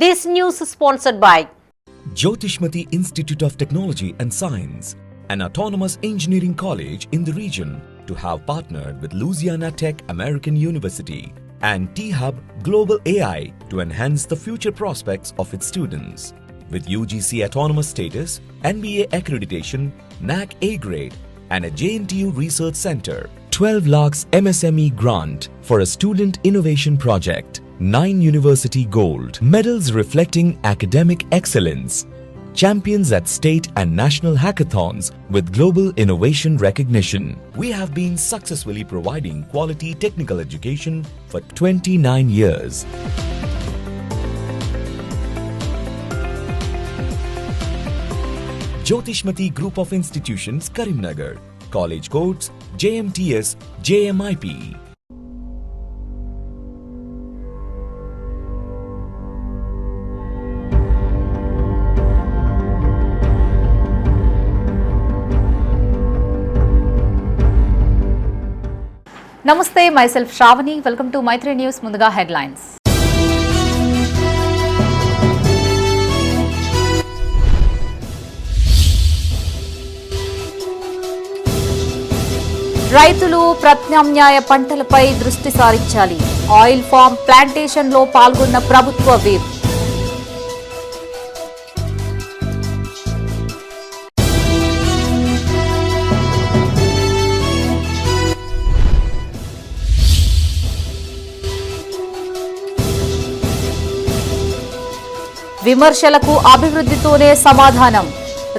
This news is sponsored by Jyotishmati Institute of Technology and Science, an autonomous engineering college in the region, to have partnered with Louisiana Tech American University and T-Hub Global AI to enhance the future prospects of its students. With UGC autonomous status, NBA accreditation, NAC A grade, and a JNTU research center, 12 lakhs MSME grant for a student innovation project, 9 university gold medals reflecting academic excellence, champions at state and national hackathons with global innovation recognition. We have been successfully providing quality technical education for 29 years. Jyotishmati Group of Institutions, Karimnagar. College codes JMTS, JMIP. Namaste, myself Shravani. Welcome to Maitri News. Munduga headlines. రైతులు ప్రత్యామ్నాయ పంటలపై దృష్టి సారించాలి. Oil form plantation లో పాల్గొన్న ప్రభుత్వ whip. విమర్శలకు అభివృద్ధితోనే సమాధానం.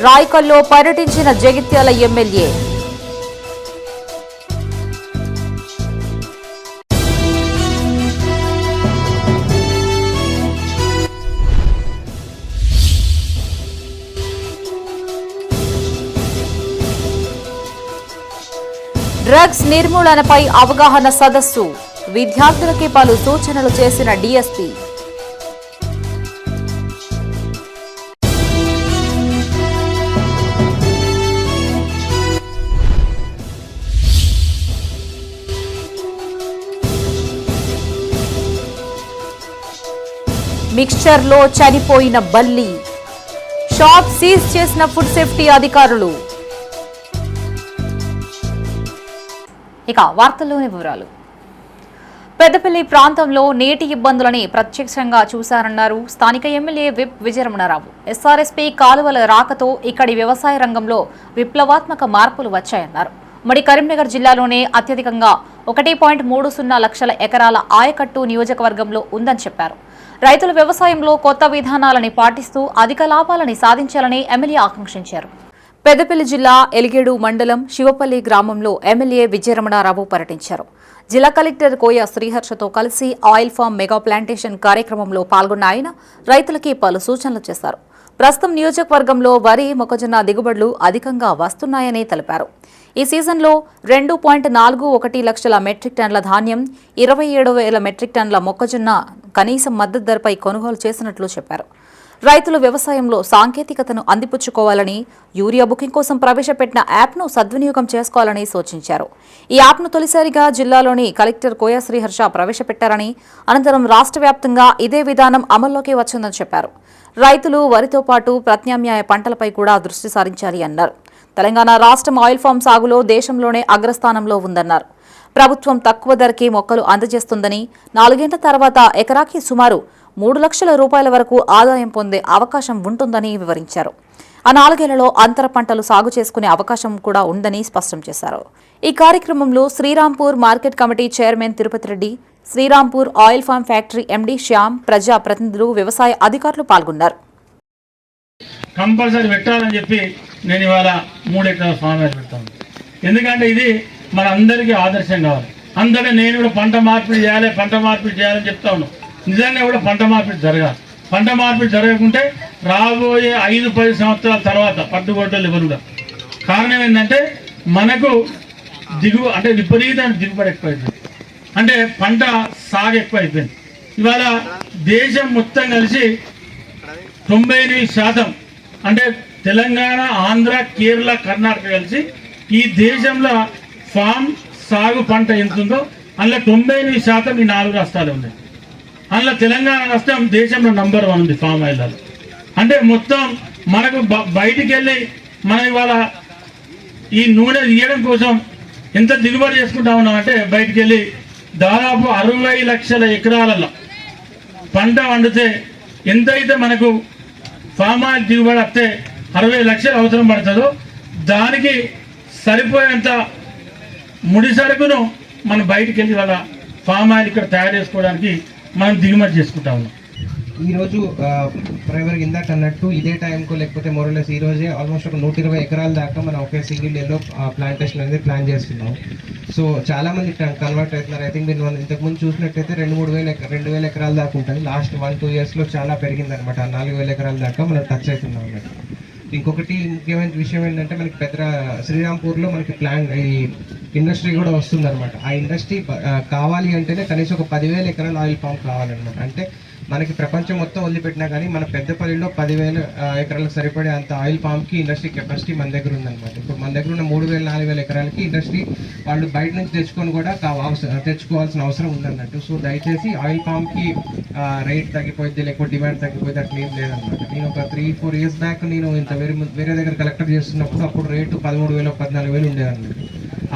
రాయకల్లో పర్యటించిన జగిత్యాల ఎమ్మెల్యే. డ్రగ్స్ నిర్మూలనపై అవగాహన సదస్సు. విద్యార్థులకి పలు సూచనలు చేసిన డీఎస్పీ. మిక్స్చర్లో చనిపోయిన బల్లి. షాప్ సీజ్ చేసిన ఫుడ్ సేఫ్టీ అధికారులు. ఇక వార్తల్లోని వివరాలు. పెద్దపల్లి ప్రాంతంలో నీటి ఇబ్బందులని ప్రత్యక్షంగా చూశారన్నారు స్థానిక ఎమ్మెల్యే విప్ విజయరమణారావు. ఎస్ఆర్ఎస్పీ కాలువల రాకతో ఇక్కడి వ్యవసాయ రంగంలో విప్లవాత్మక మార్పులు వచ్చాయన్నారు. ఉమ్మడి కరీంనగర్ జిల్లాలోనే అత్యధికంగా 1.30 లక్షల ఎకరాల ఆయకట్టు నియోజకవర్గంలో ఉందని చెప్పారు. రైతుల వ్యవసాయంలో కొత్త విధానాలని పాటిస్తూ అధిక లాభాలని సాధించాలని ఎమ్మెల్యే ఆకాంక్షించారు. పెద్దపల్లి జిల్లా ఎలిగేడు మండలం శివపల్లి గ్రామంలో ఎమ్మెల్యే విజయరమణారావు పర్యటించారు. జిల్లా కలెక్టర్ కోయ శ్రీహర్షతో కలిసి ఆయిల్ ఫామ్ మెగా ప్లాంటేషన్ కార్యక్రమంలో పాల్గొన్న ఆయన రైతులకి పలు సూచనలు చేశారు. ప్రస్తుతం నియోజకవర్గంలో వరి, మొక్కజొన్న దిగుబడులు అధికంగా వస్తున్నాయని తెలిపారు. ఈ సీజన్లో 2.41 లక్షల మెట్రిక్ టన్నుల ధాన్యం, 27,000 మెట్రిక్ టన్నుల మొక్కజొన్న కనీస మద్దతు ధరపై కొనుగోలు చేసినట్లు చెప్పారు. రైతులు వ్యవసాయంలో సాంకేతికతను అందిపుచ్చుకోవాలని, యూరియా బుకింగ్ కోసం ప్రవేశపెట్టిన యాప్ను సద్వినియోగం చేసుకోవాలని సూచించారు. ఈ యాప్ను తొలిసారిగా జిల్లాలోని కలెక్టర్ కోయ శ్రీహర్ష ప్రవేశపెట్టారని, అనంతరం రాష్ట్ర వ్యాప్తంగా ఇదే విధానం అమల్లోకి వచ్చిందని చెప్పారు. రైతులు వరితో పాటు ప్రత్యామ్నాయ పంటలపై కూడా దృష్టి సారించాలి అన్నారు. తెలంగాణ రాష్ట్రం ఆయిల్ ఫామ్ సాగులో దేశంలోనే అగ్రస్థానంలో ఉందన్నారు. ప్రభుత్వం తక్కువ ధరకే మొక్కలు అందజేస్తుందని, 4 ఏళ్ల తర్వాత ఎకరాకి సుమారు 3 లక్షల రూపాయల వరకు ఆదాయం పొందే అవకాశం ఉంటుందని వివరించారు. ఆ 4 ఏళ్లలో అంతర పంటలు సాగు చేసుకునే అవకాశం కూడా ఉందని స్పష్టం చేశారు. ఈ కార్యక్రమంలో Srirampur market committee chairman Tirupati Reddy, Srirampur oil palm factory MD Shyam, ప్రజా ప్రతినిధులు, వ్యవసాయ అధికారులు పాల్గొన్నారు. కంపల్సరీ పెట్టాలని చెప్పి నేను ఇవాళ 3 ఎకరాల ఫామ్ పెడతాను. ఎందుకంటే ఇది మన అందరికీ ఆదర్శం కావాలి. అందరూ నేను కూడా పంట మార్పిడి చేయాలని చెప్తా ఉన్నాను. నిజంగా కూడా పంట మార్పిడి జరగాలి. పంట మార్పిడి జరగకుంటే రాబోయే 5-10 సంవత్సరాల తర్వాత పట్టుబట్టలు ఎవరు కూడా. కారణం ఏంటంటే మనకు విపరీతమైన దిగుబడి ఎక్కువైపోయింది. అంటే పంట సాగు ఎక్కువైపోయింది. ఇవాళ దేశం మొత్తం కలిసి 98% అంటే తెలంగాణ, ఆంధ్ర, కేరళ, కర్ణాటక కలిసి ఈ దేశంలో ఫామ్ సాగు పంట ఎంత ఉందో అందులో 98% ఈ 4 రాష్ట్రాలు ఉన్నాయి. అందులో తెలంగాణ రాష్ట్రం దేశంలో నంబర్ 1 ఉంది ఫామ్ ఆయిల్. అంటే మొత్తం మనకు బయటికి వెళ్ళి మనం ఇవాళ ఈ నూనె తీయడం కోసం ఎంత దిగుబడి చేసుకుంటా ఉన్నాం అంటే బయటికి వెళ్ళి దాదాపు 60 లక్షల ఎకరాలలో పంట వండితే ఎంతైతే మనకు ఫామ్ ఆయిల్ దిగుబడి వస్తే 60 లక్షలు అవసరం పడుతుందో దానికి సరిపోయేంత ముడి సరుకును మనం బయటికి వెళ్ళి వాళ్ళ ఫామ్ ఆయిల్ ఇక్కడ తయారు చేసుకోవడానికి మనం దిగుమతి చేసుకుంటా ఉన్నాం. ఈరోజు డ్రైవర్ ఇందాక అన్నట్టు ఇదే టైంకు లేకపోతే మోరలెస్ ఈ రోజే ఆల్మోస్ట్ ఒక 120 ఎకరాల దాకా మనం ఒకే సింగిల్ ఇయర్లో ప్లాంటేషన్ అనేది ప్లాన్ చేస్తున్నాం. సో చాలామంది కన్వర్ట్ అవుతున్నారు. ఐ థింక్ మీరు ఇంతకుముందు చూసినట్టయితే 2,000 ఎకరాల దాకా ఉంటుంది. లాస్ట్ 1-2 ఇయర్స్లో చాలా పెరిగిందనమాట. 4,000 ఎకరాల దాకా మనం టచ్ అవుతున్నాం అన్నట్టు. ఇంకొకటి ముఖ్యమైన విషయం ఏంటంటే మనకి పెద్ద శ్రీరాంపూర్లో మనకి ఈ ఇండస్ట్రీ కూడా వస్తుందన్నమాట. ఆ ఇండస్ట్రీ కావాలి అంటేనే కనీసం ఒక 10,000 ఎకరాల ఆయిల్ పామ్ కావాలన్నమాట. అంటే మనకి ప్రపంచం మొత్తం వదిలిపెట్టినా కానీ మన పెద్దపల్లిలో 10,000 ఎకరాలకు సరిపడే అంత ఆయిల్ పామ్కి ఇండస్ట్రీ కెపాసిటీ మన దగ్గర ఉందన్నమాట. ఇప్పుడు మన దగ్గర ఉన్న 3,000-4,000 ఎకరాలకి ఇండస్ట్రీ వాళ్ళు బయట నుంచి తెచ్చుకొని కూడా తెచ్చుకోవాల్సిన అవసరం ఉందన్నట్టు. సో దయచేసి ఆయిల్ పామ్కి రేట్ తగ్గిపోయింది లేకపోతే డిమాండ్ తగ్గిపోయింది అట్లా ఏం లేదన్నమాట. నేను ఒక 3-4 ఇయర్స్ బ్యాక్ నేను ఇంత వేరే దగ్గర కలెక్టర్ చేస్తున్నప్పుడు అప్పుడు రేటు 13,000-14,000 ఉండేదన్నమాట.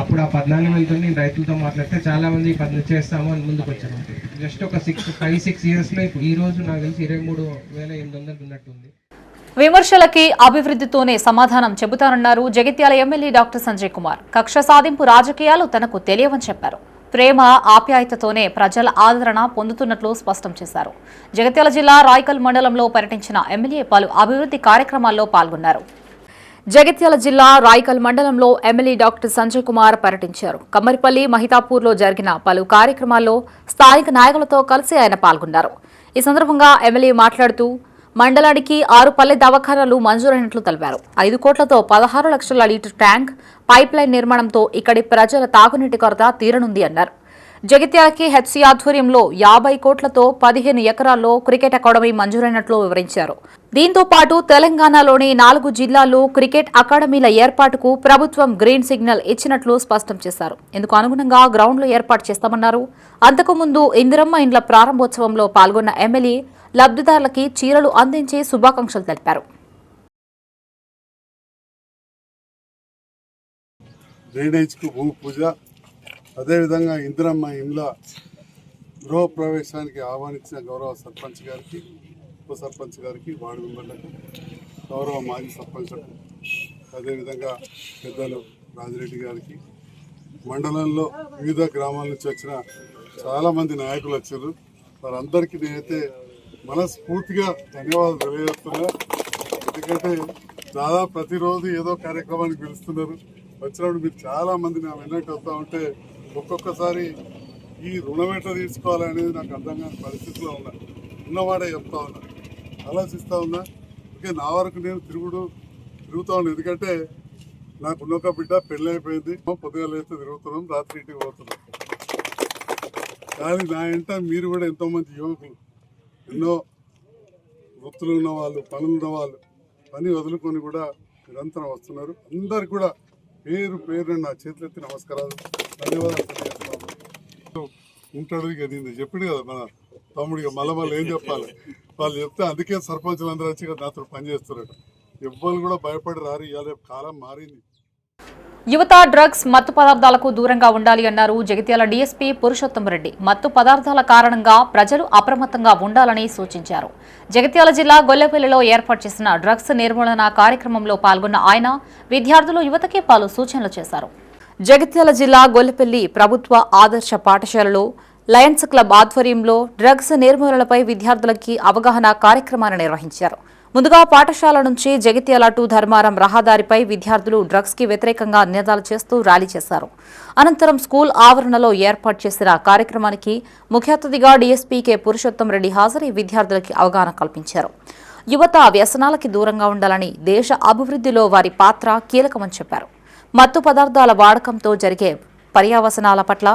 అప్పుడు ఆ 14,000తో నేను రైతులతో మాట్లాడితే చాలా మంది చేస్తాము అని ముందుకు వచ్చాను. జస్ట్ ఒక 5-6 ఇయర్స్లో ఈ రోజు నాకు తెలిసి 23,800 ఉన్నట్టుంది. విమర్శలకి అభివృద్ధితోనే సమాధానం చెబుతానన్నారు జగిత్యాల ఎమ్మెల్యే డాక్టర్ సంజయ్ కుమార్. కక్ష సాధింపు రాజకీయాలు తనకు తెలియవని చెప్పారు. ప్రేమ ఆప్యాయతతోనే ప్రజల ఆదరణ పొందుతున్నట్లు స్పష్టం చేశారు. జగిత్యాల జిల్లా రాయకల్ మండలంలో పర్యటించిన ఎమ్మెల్యే పలు అభివృద్ధి కార్యక్రమాల్లో పాల్గొన్నారు. జగిత్యాల జిల్లా రాయకల్ మండలంలో ఎమ్మెల్యే డాక్టర్ సంజయ్ కుమార్ పర్యటించారు. కమ్మరిపల్లి మహితాపూర్లో జరిగిన పలు కార్యక్రమాల్లో స్థానిక నాయకులతో కలిసి ఆయన పాల్గొన్నారు. ఈ సందర్భంగా ఎమ్మెల్యే మాట్లాడుతూ మండలానికి 6 పల్లె దవాఖానాలు మంజూరైనట్లు తెలిపారు. 5 కోట్లతో 16 లక్షల లీటర్ ట్యాంక్ పైప్ లైన్ నిర్మాణంతో ఇక్కడి ప్రజల తాగునీటి కొరత తీరనుంది అన్నారు. జగిత్యాలకి హెచ్సీ ఆధ్వర్యంలో 50 కోట్లతో 15 ఎకరాల్లో క్రికెట్ అకాడమీ మంజూరైనట్లు వివరించారు. దీంతో పాటు తెలంగాణలోని 4 జిల్లాల్లో క్రికెట్ అకాడమీల ఏర్పాటుకు ప్రభుత్వం గ్రీన్ సిగ్నల్ ఇచ్చినట్లు స్పష్టం చేశారు. ఇందుకు అనుగుణంగా గ్రౌండ్లు ఏర్పాటు చేస్తామన్నారు. అంతకుముందు ఇందిరమ్మ ఇండ్ల ప్రారంభోత్సవంలో పాల్గొన్న ఎమ్మెల్యే లబ్ధిదారులకి చీరలు అందించి శుభాకాంక్షలు తెలిపారు. అదేవిధంగా ఇందిరమ్మ ఇండ్ల గృహ ప్రవేశానికి ఆహ్వానించిన గౌరవ సర్పంచ్ గారికి, ఉప సర్పంచ్ గారికి, వార్డు మెంబర్లకు, గౌరవ మాజీ సర్పంచ్లకు, అదేవిధంగా పెద్దలు రాజిరెడ్డి గారికి, మండలంలో వివిధ గ్రామాల నుంచి వచ్చిన చాలామంది నాయకులు వచ్చారు. వారందరికీ నేనైతే మనస్ఫూర్తిగా ధన్యవాదాలు తెలియజేస్తున్నా. ఎందుకంటే దాదాపు ప్రతిరోజు ఏదో కార్యక్రమానికి పిలుస్తున్నారు. వచ్చినప్పుడు మీరు చాలామంది నా వెన్నట్టు వస్తూ ఉంటే ఒక్కొక్కసారి ఈ రుణం ఎట్లా తీసుకోవాలనేది నాకు అర్థం కాని పరిస్థితిలో ఉన్నవాడే చెప్తా ఉన్నా, ఆలోచిస్తూ ఉన్నా. ఓకే, నా వరకు నేను తిరుగుతూ ఉన్నాను. ఎందుకంటే నాకు ఉన్నొక్క బిడ్డ పెళ్ళి అయిపోయింది. పొద్దుగా లేస్తే తిరుగుతున్నాం, రాత్రి ఇంటికి పోతున్నాం. కానీ నా వెంట మీరు కూడా ఎంతోమంది యువకులు, ఎన్నో వృత్తులు ఉన్నవాళ్ళు, పనులు ఉన్నవాళ్ళు పని వదులుకొని కూడా నిరంతరం వస్తున్నారు. అందరికి కూడా పేరు నా చేతులెత్తి నమస్కారాలు, ధన్యవాదాలు తెలియజేస్తున్నాను. ఉంటాడు ఇక నేను చెప్పిండు కదా మన తమ్ముడిగా మళ్ళీ ఏం చెప్పాలి, వాళ్ళు చెప్తే అందుకే సర్పంచులు అందరూ వచ్చి నాతో పనిచేస్తున్నారు. ఎవ్వరు కూడా భయపడి రారు. ఇవాళ కాలం మారింది. యువత డ్రగ్స్ మత్తు పదార్థాలకు దూరంగా ఉండాలి అన్నారు జగిత్యాల డీఎస్పీ పురుషోత్తం రెడ్డి. మత్తు పదార్థాల కారణంగా ప్రజలు అప్రమత్తంగా ఉండాలని సూచించారు. జగిత్యాల జిల్లా గొల్లపల్లిలో ఏర్పాటు చేసిన డ్రగ్స్ నిర్మూలన కార్యక్రమంలో పాల్గొన్న ఆయన విద్యార్థులు, యువతకి పలు సూచనలు చేశారు. జగిత్యాల జిల్లా గొల్లపల్లి ప్రభుత్వ ఆదర్శ పాఠశాలలో లయన్స్ క్లబ్ ఆధ్వర్యంలో డ్రగ్స్ నిర్మూలనపై విద్యార్థులకి అవగాహన కార్యక్రమాన్ని నిర్వహించారు. ముందుగా పాఠశాల నుంచి జగిత్యాల టు ధర్మారం రహదారిపై విద్యార్థులు డ్రగ్స్ కి వ్యతిరేకంగా నినాదాలు చేస్తూ ర్యాలీ చేశారు. అనంతరం స్కూల్ ఆవరణలో ఏర్పాటు చేసిన కార్యక్రమానికి ముఖ్య అతిథిగా డీఎస్పీ కె పురుషోత్తం రెడ్డి హాజరై విద్యార్థులకి అవగాహన కల్పించారు. యువత వ్యసనాలకి దూరంగా ఉండాలని, దేశ అభివృద్ధిలో వారి పాత్ర కీలకమని చెప్పారు. మత్తు పదార్థాల వాడకంతో జరిగే పర్యావసనాల పట్ల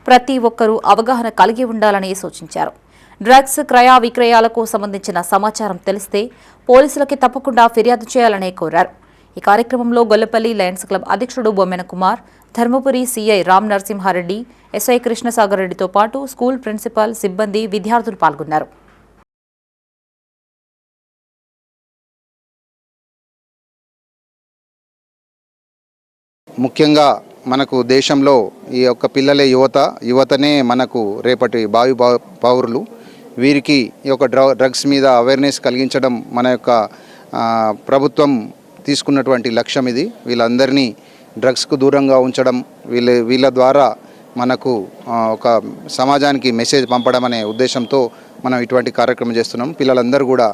ప్రతి ఒక్కరూ అవగాహన కలిగి ఉండాలని సూచించారు. డ్రగ్స్ క్రయ విక్రయాలకు సంబంధించిన సమాచారం తెలిస్తే పోలీసులకి తప్పకుండా ఫిర్యాదు చేయాలని కోరారు. ఈ కార్యక్రమంలో గొల్లపల్లి లయన్స్ క్లబ్ అధ్యక్షుడు బొమ్మెన కుమార్, ధర్మపురి సీఐ రామ్ నరసింహారెడ్డి, ఎస్ఐ కృష్ణసాగర్ రెడ్డితో పాటు స్కూల్ ప్రిన్సిపాల్, సిబ్బంది, విద్యార్థులు పాల్గొన్నారు. ముఖ్యంగా మనకు దేశంలో ఈ యొక్క పిల్లలే యువతనే మనకు రేపటి భావి పౌరులు. వీరికి ఈ యొక్క డ్రగ్స్ మీద అవేర్నెస్ కలిగించడం మన యొక్క ప్రభుత్వం తీసుకున్నటువంటి లక్ష్యం ఇది. వీళ్ళందరినీ డ్రగ్స్కు దూరంగా ఉంచడం, వీళ్ళ ద్వారా మనకు ఒక సమాజానికి మెసేజ్ పంపడం అనే ఉద్దేశంతో మనం ఇటువంటి కార్యక్రమం చేస్తున్నాం. పిల్లలందరూ కూడా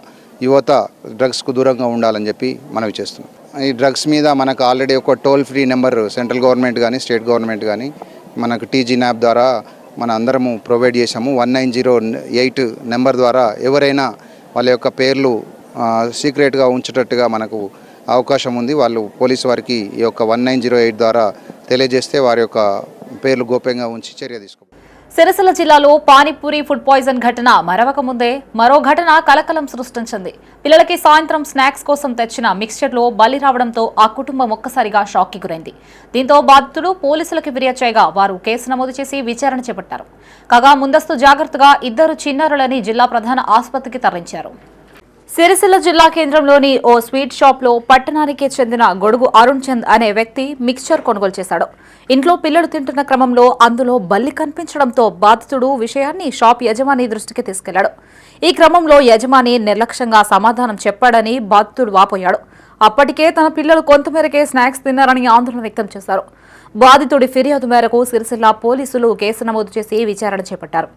యువత డ్రగ్స్కు దూరంగా ఉండాలని చెప్పి మనవి చేస్తున్నాం. ఈ డ్రగ్స్ మీద మనకు ఆల్రెడీ ఒక toll free number central government కానీ స్టేట్ గవర్నమెంట్ కానీ మనకు టీజీ న్యాప్ ద్వారా మన అందరము ప్రొవైడ్ చేశాము. 1908 నెంబర్ ద్వారా ఎవరైనా వాళ్ళ యొక్క పేర్లు సీక్రెట్గా ఉంచేటట్టుగా మనకు అవకాశం ఉంది. వాళ్ళు పోలీసు వారికి ఈ యొక్క 1908 ద్వారా తెలియజేస్తే వారి యొక్క పేర్లు గోప్యంగా ఉంచి చర్య తీసుకోవాలి. సిరిసిల్ల జిల్లాలో పానీపూరి ఫుడ్ పాయిజన్ ఘటన మరవక ముందే మరో ఘటన కలకలం సృష్టించింది. పిల్లలకి సాయంత్రం స్నాక్స్ కోసం తెచ్చిన మిక్స్చర్లో బలి రావడంతో ఆ కుటుంబం ఒక్కసారిగా షాక్కి గురైంది. దీంతో బాధితులు పోలీసులకు ఫిర్యాదు చేయగా వారు కేసు నమోదు చేసి విచారణ చేపట్టారు. కాగా ముందస్తు జాగ్రత్తగా 2 చిన్నారులని జిల్లా ప్రధాన ఆసుపత్రికి తరలించారు. సిరిసిల్ల జిల్లా కేంద్రంలోని ఓ స్వీట్ షాప్ లో పట్టణానికి చెందిన గొడుగు అరుణ్ చంద్ అనే వ్యక్తి మిక్స్చర్ కొనుగోలు చేశాడు. ఇంట్లో పిల్లలు తింటున్న క్రమంలో అందులో బల్లి కనిపించడంతో బాధితుడు విషయాన్ని షాప్ యజమాని దృష్టికి తీసుకెళ్లాడు. ఈ క్రమంలో యజమాని నిర్లక్ష్యంగా సమాధానం చెప్పాడని బాధితుడు వాపోయాడు. అప్పటికే తన పిల్లలు కొంతమేరకే స్నాక్స్ తిన్నారని ఆందోళన వ్యక్తం చేశారు. బాధితుడి ఫిర్యాదు మేరకు సిరిసిల్ల పోలీసులు కేసు నమోదు చేసి విచారణ చేపట్టారు.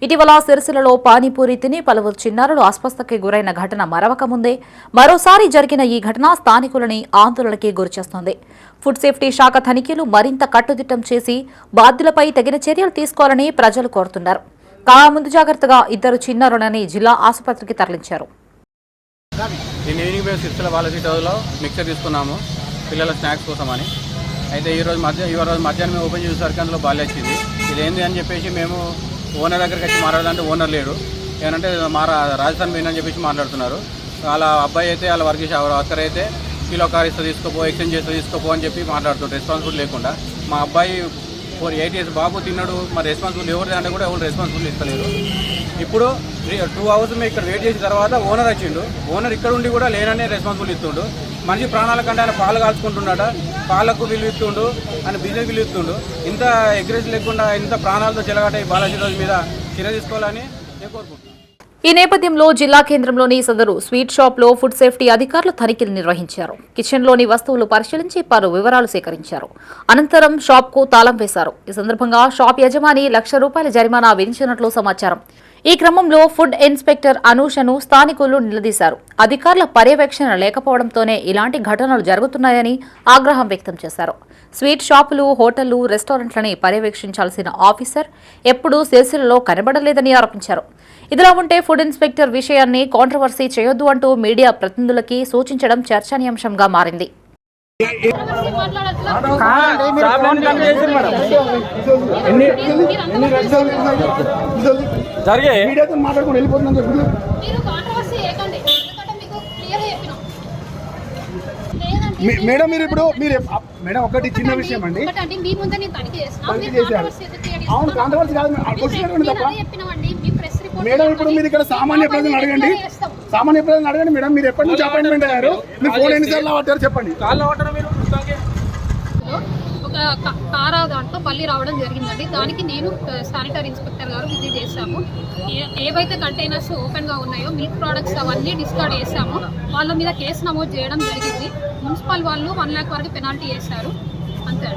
ఇటీవల సిరిసిల్లలో పానీపూరి తిని పలువురు చిన్నారులు అస్వస్థతకి గురైన ఘటన మరవక ముందే మరోసారి జరిగిన ఈ ఘటన స్థానికులని ఆందోళనకి గురిచేస్తోంది. ఫుడ్ సేఫ్టీ శాఖ తనిఖీలు మరింత కట్టుదిట్టం చేసి బాధ్యులపై తగిన చర్యలు తీసుకోవాలని ప్రజలు కోరుతున్నారు. కాగా ముందు జాగ్రత్తగా 2 చిన్నారులని జిల్లా ఆసుపత్రికి తరలించారు. ఈవినింగ్ మేము సిరిసిల్ల బాలాజీ టౌన్లో మిక్చర్ తీసుకున్నాము పిల్లల స్నాక్స్ కోసం అని. అయితే ఈరోజు మధ్యాహ్నం మేము ఓపెన్ చేసేసరికి అందులో బాగా వచ్చింది. ఇదేంది అని చెప్పేసి మేము ఓనర్ దగ్గరికి వచ్చి మాట్లాడాలంటే ఓనర్ లేడు. ఏమంటే రాజస్థాన్ పోయిన అని చెప్పేసి మాట్లాడుతున్నారు. వాళ్ళ అబ్బాయి అయితే వాళ్ళ వర్కర్ అయితే కిలో కార్ ఇస్తా తీసుకోపో, ఎక్స్చేంజ్ చేస్తా తీసుకోపో అని చెప్పి మాట్లాడుతుంటారు రెస్పాన్సిబుల్ లేకుండా. మా అబ్బాయి 8 years బాబు తిన్నాడు, మరి రెస్పాన్సిబుల్ ఎవరు అంటే కూడా ఎవరు రెస్పాన్సిబుల్ ఇస్తలేరు. ఇప్పుడు 2 hours మేము ఇక్కడ వెయిట్ చేసిన తర్వాత ఓనర్ వచ్చిండు. ఓనర్ ఇక్కడ ఉండి కూడా లేననే రెస్పాన్సిబుల్ ఇస్తుండు. మనిషి ప్రాణాల కంటే ఆయన పాలు కాల్చుకుంటున్నాడ, పాలకు విలువ ఇస్తుండు, ఆయన బిజినెస్ విలువ ఇస్తుండు. ఇంత అగ్రెసివ్ లేకుండా ఇంత ప్రాణాలతో చెలగాట ఈ బాలాజీ రోజు మీద చర్య తీసుకోవాలని నేను కోరుకుంటున్నాను. ఈ నేపథ్యంలో జిల్లా కేంద్రంలోని సదరు స్వీట్ షాప్ లో ఫుడ్ సేఫ్టీ అధికారులు తనిఖీలు నిర్వహించారు. కిచెన్లోని వస్తువులు పరిశీలించి పలు వివరాలు సేకరించారు. అనంతరం షాప్ కు తాళం వేశారు. ఈ సందర్భంగా షాప్ యజమాని ₹1,00,000 జరిమానా విధించినట్లు సమాచారం. ఈ క్రమంలో ఫుడ్ ఇన్స్పెక్టర్ అనూషను స్థానికులు నిలదీశారు. అధికారుల పర్యవేక్షణ లేకపోవడంతోనే ఇలాంటి ఘటనలు జరుగుతున్నాయని ఆగ్రహం వ్యక్తం చేశారు. స్వీట్ షాపులు, హోటళ్లు, రెస్టారెంట్లని పర్యవేక్షించాల్సిన ఆఫీసర్ ఎప్పుడూ సిరిసిల్లలో కనబడలేదని ఆరోపించారు. ఇదిలా ఉంటే ఫుడ్ ఇన్స్పెక్టర్ విషయాన్ని కాంట్రవర్సీ చేయొద్దు అంటూ మీడియా ప్రతినిధులకి సూచించడం చర్చనీయాంశంగా మారింది. మేడం మీరు ఇప్పుడు మేడం ఒకటి చిన్న విషయం అండి. అవును, కాంట్రవర్సీ కాదు మేడం. ఇప్పుడు మీరు ఇక్కడ సామాన్య ప్రజలను అడగండి, మేడం. మీరు ఎప్పటి నుంచి అపాయింట్మెంట్ అయ్యారు? మీ ఫోన్ ఎన్నిసార్లు పట్టారు చెప్పండి. ఒక కారా దాంట్లో బల్లి రావడం జరిగిందండి. దానికి నేను శానిటరీ ఇన్స్పెక్టర్ గారు విజిట్ చేశాము. ఏవైతే కంటైనర్స్ ఓపెన్గా ఉన్నాయో మిల్క్ ప్రోడక్ట్స్ అవన్నీ డిస్కార్డ్ చేశాము. వాళ్ళ మీద కేసు నమోదు చేయడం జరిగింది. మున్సిపల్ వాళ్ళు 1 lakh వరకు పెనాల్టీ చేశారు. అంతే.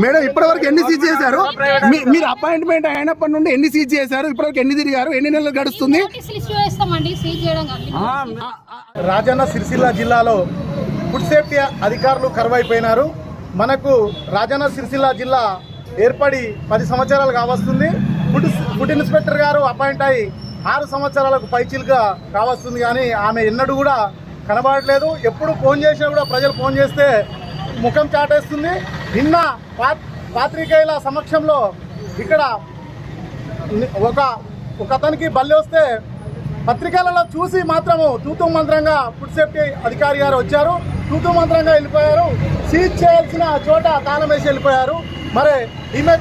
మేడం ఇప్పటి వరకు ఎన్ని సీజ్ చేశారు? మీరు అపాయింట్మెంట్ అయినప్పటి నుండి ఎన్ని సీజ్ చేశారు? ఇప్పటివరకు ఎన్ని తిరిగారు? ఎన్ని నెలలు గడుస్తుంది? రాజన్న సిరిసిల్ల జిల్లాలో ఫుడ్ సేఫ్టీ అధికారులు కరువైపోయినారు. మనకు రాజన్న సిరిసిల్ల జిల్లా ఏర్పడి 10 సంవత్సరాలు కావస్తుంది. ఫుడ్ ఇన్స్పెక్టర్ గారు అపాయింట్ అయ్యి 6 సంవత్సరాలకు పైచిలుగా కావస్తుంది. కానీ ఆమె ఎన్నడూ కూడా కనబడట్లేదు. ఎప్పుడు ఫోన్ చేసినా కూడా ప్రజలు ఫోన్ చేస్తే ముఖం చాటేస్తుంది. నిన్న పాత్రికేయుల సమక్షంలో ఇక్కడ ఒక అతనికి బల్లి వస్తే పత్రికలలో చూసి మాత్రము తూతూ మంత్రంగా ఫుడ్ సేఫ్టీ అధికారి గారు వచ్చారు. తూతు మంత్రంగా వెళ్ళిపోయారు. సీజ్ చేయాల్సిన చోట తాళం వేసి వెళ్ళిపోయారు. మరి ఈమె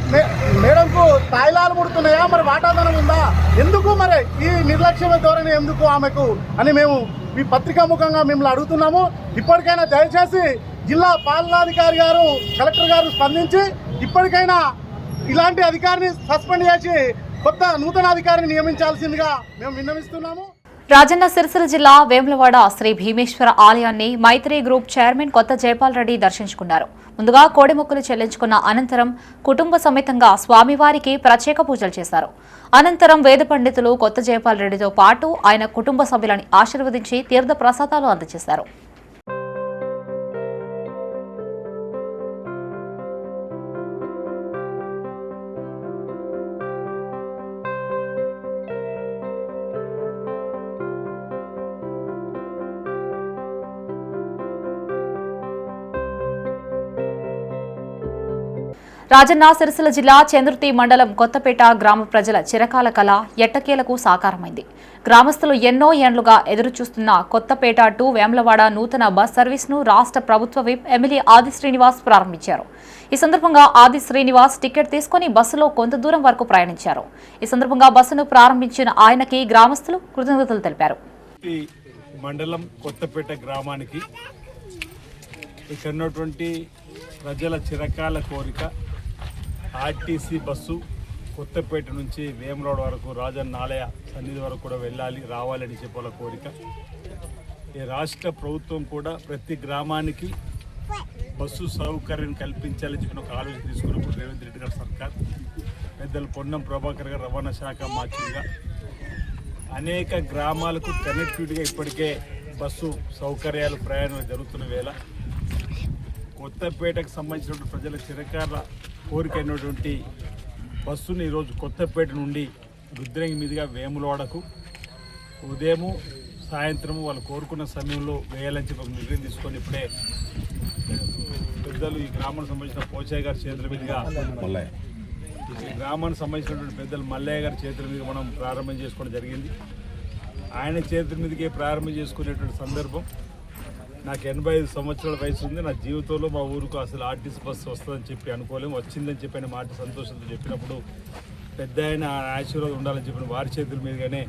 మేడంకు తాయిలాలు ముడుతున్నాయా, మరి వాటాదనం ఉందా, ఎందుకు మరి ఈ నిర్లక్ష్యమైన ధోరణి ఎందుకు ఆమెకు అని మేము ఈ పత్రికా ముఖంగా మిమ్మల్ని అడుగుతున్నాము. ఇప్పటికైనా దయచేసి జిల్లా పాలనాధికారి గారు, కలెక్టర్ గారు స్పందించి ఇప్పటికైనా ఇలాంటి అధికారిని సస్పెండ్ చేసి కొత్త నూతన అధికారిని నియమించాల్సిందిగా మేము విన్నవిస్తున్నాము. రాజన్న సిరిసిల్ల జిల్లా వేములవాడ శ్రీ భీమేశ్వర ఆలయాన్ని మైత్రి గ్రూప్ చైర్మన్ కొత్త జైపాల్ రెడ్డి దర్శించుకున్నారు. ముందుగా కోడి మొక్కులు చెల్లించుకున్న అనంతరం కుటుంబ సమేతంగా స్వామివారికి ప్రత్యేక పూజలు చేశారు. అనంతరం వేద పండితులు కొత్త జైపాల్ రెడ్డితో పాటు ఆయన కుటుంబ సభ్యులని ఆశీర్వదించి తీర్థ ప్రసాదాలు అందజేశారు. రాజన్న సిరిసిల్ల జిల్లా చంద్రుతి మండలం కొత్తపేట గ్రామ ప్రజల చిరకాల కళ ఎట్టకేలకు సాకారమైంది. గ్రామస్తులు ఎన్నో ఏండ్లుగా ఎదురుచూస్తున్న కొత్తపేట టు వేములవాడ నూతన బస్ సర్వీస్ను రాష్ట్ర ప్రభుత్వ విప్ ఎమ్మెల్యే ఆది శ్రీనివాస్ ప్రారంభించారు. ఈ సందర్భంగా ఆది శ్రీనివాస్ టికెట్ తీసుకుని బస్సులో కొంత దూరం వరకు ప్రయాణించారు. ఈ సందర్భంగా బస్సును ప్రారంభించిన ఆయనకి గ్రామస్తులు కృతజ్ఞతలు తెలిపారు. మండలం కొత్తపేట గ్రామానికి ఇక్కడ ఉన్నటువంటి ప్రజల చిరకాల కోరిక ఆర్టీసీ బస్సు కొత్తపేట నుంచి వేములవాడ వరకు రాజన్న ఆలయ సన్నిధి వరకు కూడా రావాలని చెప్పాల కోరిక. ఈ రాష్ట్ర ప్రభుత్వం కూడా ప్రతి గ్రామానికి బస్సు సౌకర్యం కల్పించాలని చెప్పిన ఒక ఆలోచన తీసుకున్నప్పుడు రేవంత్ రెడ్డి గారి సర్కార్, పెద్దలు పొన్నం ప్రభాకర్ గారు రవాణా శాఖ మార్చిగా అనేక గ్రామాలకు కనెక్టివిటీగా ఇప్పటికే బస్సు సౌకర్యాలు ప్రయాణం జరుగుతున్న వేళ కొత్తపేటకు సంబంధించిన ప్రజల చిరకాల కోరిక అయినటువంటి బస్సును ఈరోజు కొత్తపేట నుండి రుద్రంగి మీదుగా వేములవాడకు ఉదయము సాయంత్రము వాళ్ళు కోరుకున్న సమయంలో వేయాలని చెప్పి ఒక నిర్ణయం తీసుకొని ఇప్పుడే పెద్దలు ఈ గ్రామానికి సంబంధించిన పోచయ్య గారి చేతుల మీదుగా ఈ గ్రామానికి సంబంధించినటువంటి పెద్దలు మల్లయ్య గారి చేతుల మీద మనం ప్రారంభం చేసుకోవడం జరిగింది. ఆయన చేతుల మీదకే ప్రారంభం చేసుకునేటువంటి సందర్భం. నాకు 85 సంవత్సరాల వయసు ఉంది. నా జీవితంలో మా ఊరుకు అసలు ఆర్టీసీ బస్సు వస్తుందని చెప్పి అనుకోలేము. వచ్చిందని చెప్పి ఆయన మాట సంతోషంతో చెప్పినప్పుడు పెద్ద ఆయన ఆశీర్వాదం ఉండాలని చెప్పిన వారి చేతుల మీదుగానే